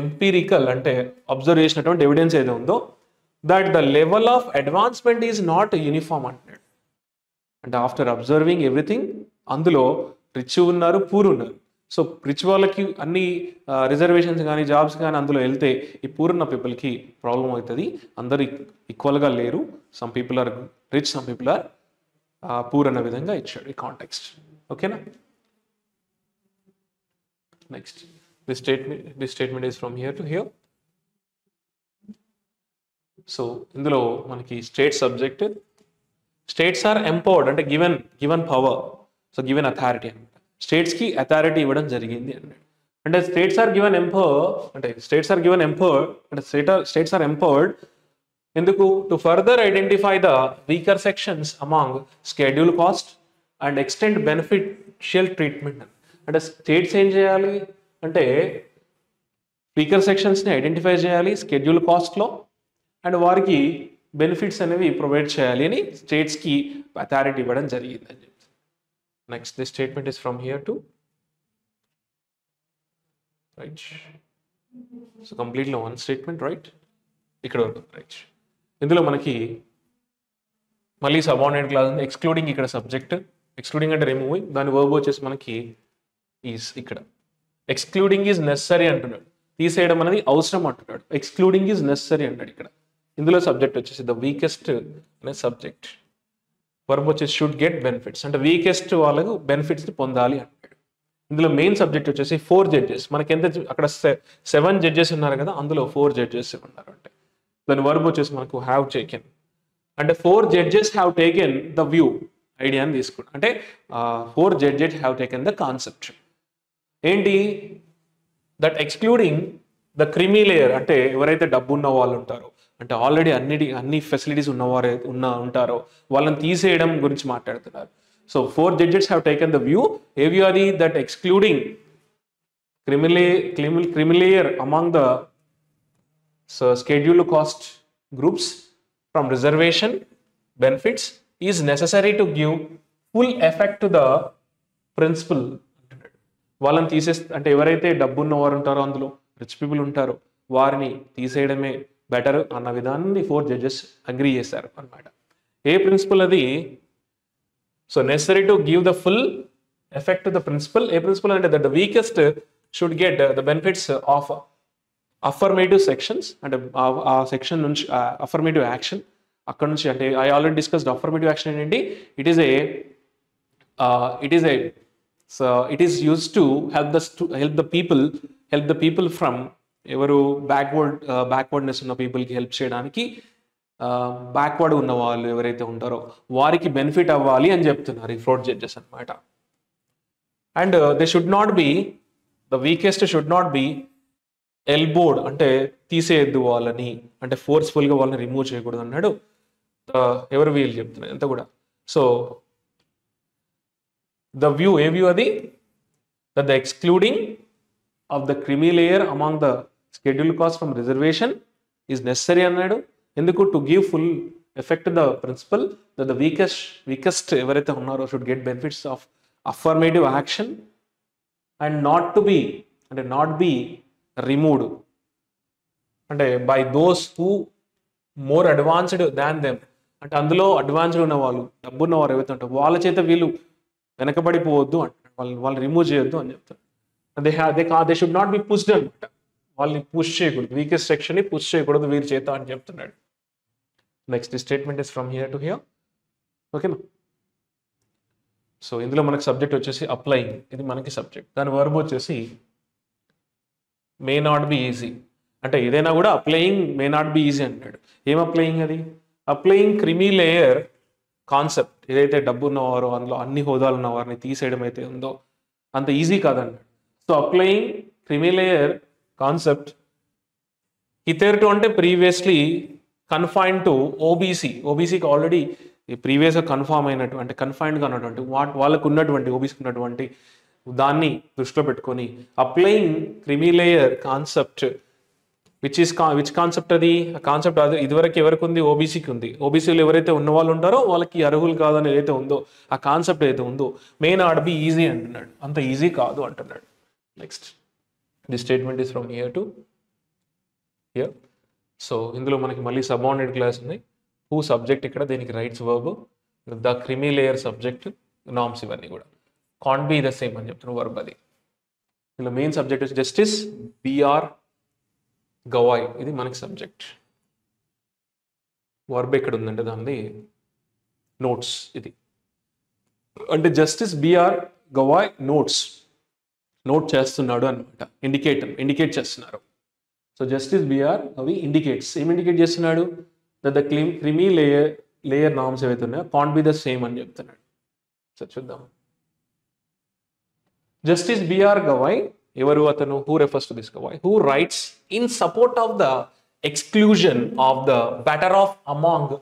empirical అంటే అబ్జర్వ్ చేసినటువంటి ఎవిడెన్స్ ఏదో ఉందో that the level of advancement is not uniform అంటున్నాడు. అంటే ఆఫ్టర్ అబ్జర్వింగ్ ఎవ్రీథింగ్ అందులో రిచ్ ఉన్నారు, పూర్ ఉన్నారు. సో రిచ్ వాళ్ళకి అన్ని రిజర్వేషన్స్ కానీ జాబ్స్ కానీ అందులో వెళ్తే ఈ పూర్ ఉన్న పీపుల్కి ప్రాబ్లం అవుతుంది. అందరూ ఈక్వల్గా లేరు, some people are rich, some people are poor అన్న విధంగా ఇచ్చాడు ఈ కాంటెక్స్ట్. ఓకేనా? Next the statement is from here to here. So ఇందులో మనకి state subject, states are empowered అంటే given power, so given authority అనమాట. స్టేట్స్కి అథారిటీ ఇవ్వడం జరిగింది అన్నాడు. అంటే స్టేట్స్ ఆర్ గివెన్ ఎంపవర్డ్ అంటే స్టేట్స్ ఆర్ ఎంపవర్డ్ ఎందుకు? To further identify the weaker sections among schedule caste and extend beneficial treatment. అంటే స్టేట్స్ ఏం చేయాలి అంటే వీకర్ సెక్షన్స్ని ఐడెంటిఫై చేయాలి షెడ్యూల్ కాస్ట్లో, అండ్ వారికి బెనిఫిట్స్ అనేవి ప్రొవైడ్ చేయాలి అని స్టేట్స్కి అథారిటీ ఇవ్వడం జరిగిందని చెప్తారు. Next, this statement is from here to right. So completely one statement, right? ఇక్కడ వరకు రైట్. ఇందులో మనకి మళ్ళీ సబార్డినేట్ క్లాస్ ఉంది, ఎక్స్క్లూడింగ్ ఇక్కడ సబ్జెక్ట్, ఎక్స్క్లూడింగ్ అంటే రిమూవింగ్, దాని వర్బ్ వచ్చేసి మనకి ఈజ్. ఇక్కడ ఎక్స్క్లూడింగ్ ఈజ్ నెసరీ అంటున్నాడు, తీసేయడం అనేది అవసరం అంటున్నాడు. ఎక్స్క్లూడింగ్ ఈజ్ నెసరీ అంటాడు ఇక్కడ. ఇందులో సబ్జెక్ట్ వచ్చేసి ద వీకెస్ట్ అనే సబ్జెక్ట్, వర్బ్ వచ్చేసి షుడ్ గెట్ బెనిఫిట్స్, అంటే వీకెస్ట్ వాళ్ళకు బెనిఫిట్స్ని పొందాలి అంటాడు. ఇందులో మెయిన్ సబ్జెక్ట్ వచ్చేసి 4 జడ్జెస్. మనకి ఎంత అక్కడ 7 జడ్జెస్ ఉన్నారు కదా, అందులో 4 జడ్జెస్ ఉన్నారు. అంటే దాని వర్బ్ వచ్చేసి మనకు హ్యావ్ టేకెన్, అంటే 4 judges have taken the view ఐడియాని తీసుకున్నాం. అంటే 4 judges have taken the concept. ఏంటి that excluding the creamy layer, అంటే ఎవరైతే డబ్బు ఉన్న వాళ్ళు ఉంటారో, అంటే ఆల్రెడీ అన్ని ఫెసిలిటీస్ ఉన్నవారు ఉంటారో వాళ్ళని తీసేయడం గురించి మాట్లాడుతున్నారు. So 4 judges have taken the view. ఏ వ్యూ అది? That excluding creamy layer among the scheduled cost groups from reservation benefits is necessary to give full effect to the principle. వాళ్ళని అంటే ఎవరైతే డబ్బు ఉన్నవారు ఉంటారో, అందులో రిచ్ పీపుల్ ఉంటారో, వారిని తీసేయడమే బెటర్ అన్న విధానాన్ని 4 జడ్జెస్ అగ్రీ చేశారు అన్నమాట. ఏ ప్రిన్సిపల్ అది? So necessary to give the full effect to the principle. ఏ ప్రిన్సిపల్ అంటే that the weakest should get the benefits of affirmative sections, అంటే ఆ సెక్షన్ నుంచి అఫర్మేటివ్ యాక్షన్ అక్కడ నుంచి. అంటే I already discussed affirmative action ఏంటి? It is used to help the people from ఎవరు బ్యాక్వర్డ్నెస్ ఉన్న పీపుల్కి హెల్ప్ చేయడానికి, బ్యాక్వర్డ్ ఉన్న వాళ్ళు ఎవరైతే ఉంటారో వారికి బెనిఫిట్ అవ్వాలి అని చెప్తున్నారు ఈ 4 జడ్జెస్ అనమాట. And they should not be, the weakest should not be elbowed, అంటే తీసేయద్దు వాళ్ళని, అంటే ఫోర్స్ఫుల్గా వాళ్ళని రిమూవ్ చేయకూడదు అన్నాడు. ఎవరు వీళ్ళు చెప్తున్నారు అంతా కూడా. సో ద వ్యూ, ఏ వ్యూ అది? That the excluding of the creamy layer among the scheduled caste from reservation is necessary అన్నాడు. ఎందుకు? To give full effect the principle that the weakest ఎవరైతే ఉన్నారో should get benefits of affirmative action and not be removed, అంటే by those who more advanced than them, అంటే అందులో advanced ఉన్న వాళ్ళు, డబ్బున్న వారు ఎవరైతే ఉంటారో వాళ్ళ చేత వీళ్ళు వెనకబడిపోవద్దు అంటారు, వాళ్ళు రిమూవ్ చేయొద్దు అని చెప్తారు. They should not be pushed అనమాట, వాళ్ళని పుష్ చేయకూడదు, వీకెస్ట్ సెక్షన్ని పుష్ చేయకూడదు వీరి చేత అని చెప్తున్నాడు. Next statement is from here to here. ఓకేనా? సో ఇందులో మనకి సబ్జెక్ట్ వచ్చేసి అప్లయింగ్, ఇది మనకి సబ్జెక్ట్. దాని వర్బ్ వచ్చేసి మే నాట్ బి ఈజీ, అంటే ఏదైనా కూడా applying may not be easy అంటాడు. ఏం అప్లయింగ్ అది? అప్లయింగ్ క్రిమీ లేయర్ కాన్సెప్ట్, ఏదైతే డబ్బు ఉన్నవారో అందులో అన్ని హోదాలు ఉన్న వారిని తీసేయడం అయితే ఉందో అంత ఈజీ కాదన్నాడు. So applying creamy layer concept hitherto అంటే ప్రీవియస్లీ కన్ఫైన్డ్ టు ఓబీసీకి ఆల్రెడీ ప్రీవియస్గా కన్ఫామ్ అయినట్టు, అంటే కన్ఫైన్డ్గా ఉన్నటువంటి వాళ్ళకు ఉన్నటువంటి ఓబీసీకి ఉన్నటువంటి దాన్ని దృష్టిలో పెట్టుకొని applying creamy layer concept which concept అది? కాన్సెప్ట్ అది ఇదివరకు ఎవరికి ఉంది? ఓబీసీకి ఉంది. ఓబీసీలు ఎవరైతే ఉన్న వాళ్ళు ఉంటారో వాళ్ళకి అర్హులు కాదని ఏదైతే ఉందో ఆ కాన్సెప్ట్ ఏదైతే ఉందో మే నాట్ బి ఈజీ అంటున్నాడు, అంత ఈజీ కాదు అంటున్నాడు. Next the statement is from here to here. So ఇందులో మనకి మళ్ళీ సబార్డినేట్ క్లాస్ ఉన్నాయి. హూ సబ్జెక్ట్ ఇక్కడ, దీనికి rights verb, the creamy layer subject, norms ఇవన్నీ కూడా కాంట్ బి ద సేమ్ అని చెప్తున్నారు వర్బ్ అది. ఇందులో మెయిన్ సబ్జెక్ట్ వచ్చి జస్టిస్ బిఆర్ గవాయ్, ఇది మనకి సబ్జెక్ట్. వర్బ్ ఎక్కడ ఉందంటే దాన్ని నోట్స్, ఇది అంటే జస్టిస్ బిఆర్ గవాయ్ నోట్ చేస్తున్నాడు అనమాట. ఇండికేట్ చేస్తున్నారు. సో జస్టిస్ బిఆర్ అవి ఇండికేట్స్, ఏం ఇండికేట్ చేస్తున్నాడు? ద క్రిమీ లేయర్ నామ్స్ ఏవైతే ఉన్నాయో కాంట్ బి ద సేమ్ అని చెప్తున్నాడు. సో చూద్దాం. జస్టిస్ బిఆర్ గవాయ్, ఎవరు అతను? Who refers to this Gavai, who rights in support of the exclusion of the better of among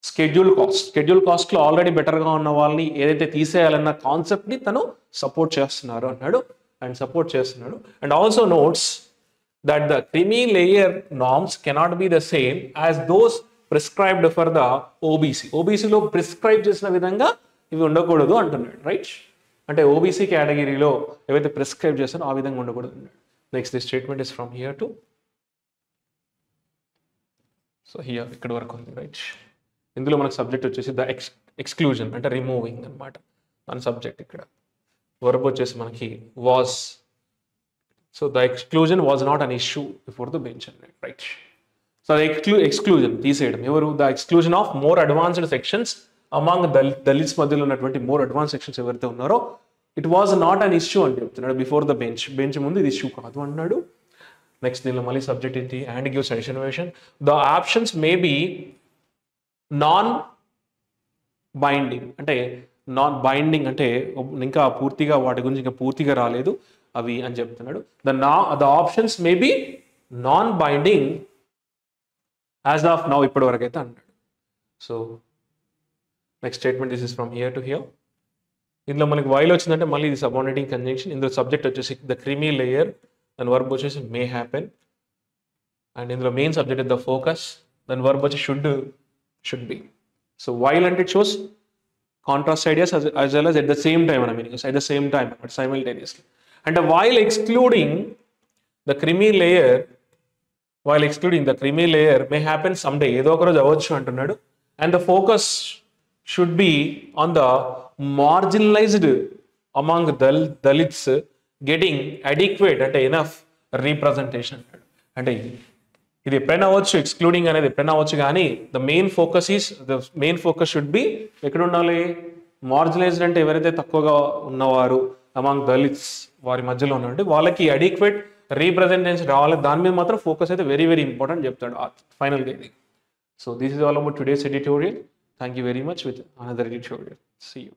schedule కాస్ట్లో ఆల్రెడీ బెటర్గా ఉన్న వాళ్ళని ఏదైతే తీసేయాలన్న కాన్సెప్ట్ని తను సపోర్ట్ చేస్తున్నారు అన్నాడు. And also notes that the creamy layer norms cannot be the same as those prescribed for the OBC. OBC లో ప్రిస్క్రైబ్ చేసిన విధంగా ఇవి ఉండకూడదు అంటున్నాడు, రైట్? అంటే ఓబీసీ కేటగిరీలో ఏవైతే ప్రిస్క్రైబ్ చేస్తారో ఆ విధంగా ఉండకూడదు అన్నాడు. Next the statement is from here to, so here ఇక్కడ వరకు ఉంది, రైట్? ఇందులో మనకు సబ్జెక్ట్ వచ్చేసి ద ఎక్స్క్లూజన్ అంటే రిమూవింగ్ అనమాట మన సబ్జెక్ట్. ఇక్కడ వర్బ్ వచ్చేసి మనకి was. So the exclusion was not an issue before the bench అన్నాడు, రైట్? సో ఎక్స్క్లూజన్ తీసేయడం ఎవరు? The exclusion of more advanced sections among Dalits మధ్యలో ఉన్నటువంటి మోర్ అడ్వాన్స్ సెక్షన్స్ ఎవరైతే ఉన్నారో it was not an issue అని చెప్తున్నాడు బిఫోర్ ద బెంచ్. బెంచ్ ముందు ఇది ఇష్యూ కాదు అన్నాడు. నెక్స్ట్ దీనిలో మళ్ళీ సబ్జెక్ట్ ఏంటి? And gives additional. The options may be non binding, అంటే నాన్ బైండింగ్ అంటే ఇంకా పూర్తిగా వాటి గురించి ఇంకా పూర్తిగా రాలేదు అవి అని చెప్తున్నాడు. The options may be non binding as of now, ఇప్పటి వరకు అయితే అన్నాడు. So next statement this is from here to here. ఇందులో మనకి వైల్ వచ్చిందంటే మళ్ళీ ఇది సబార్డినేటింగ్ కంజంక్షన్. ఇందులో సబ్జెక్ట్ వచ్చేసి ద క్రీమీ లేయర్, దాని వర్బ్ వచ్చేసి మే హ్యాపెన్. అండ్ ఇందులో మెయిన్ సబ్జెక్ట్ ద ఫోకస్, దాని వర్బ్ వచ్చి షుడ్ బి. సో వైల్ అంటే it shows contrast ideas as well as at the same time, I mean, at the same time, but simultaneously. And while excluding the creamy layer may happen someday, ఏదో ఒక రోజు అవ్వచ్చు అంటున్నాడు. And the focus should be on the marginalized among Dalits getting adequate అంటే enough representation. అంటే ఇది ఎప్పుడైనా అవ్వచ్చు, ఎక్స్క్లూడింగ్ అనేది ఎప్పుడైనా అవ్వచ్చు, కానీ the main focus should be ఎక్కడ ఉండాలి? మార్జినలైజ్డ్ అంటే ఎవరైతే తక్కువగా ఉన్నవారు అమాంగ్ దళిత్స్ వారి మధ్యలో ఉన్నట్టు వాళ్ళకి అడిక్వేట్ రీప్రజెంటేషన్ రావాలి, దాని మీద మాత్రం ఫోకస్ అయితే వెరీ వెరీ ఇంపార్టెంట్ చెప్తాడు ఫైనల్గా ఇది. So this is all about today's editorial. Thank you very much. With another editorial. See you.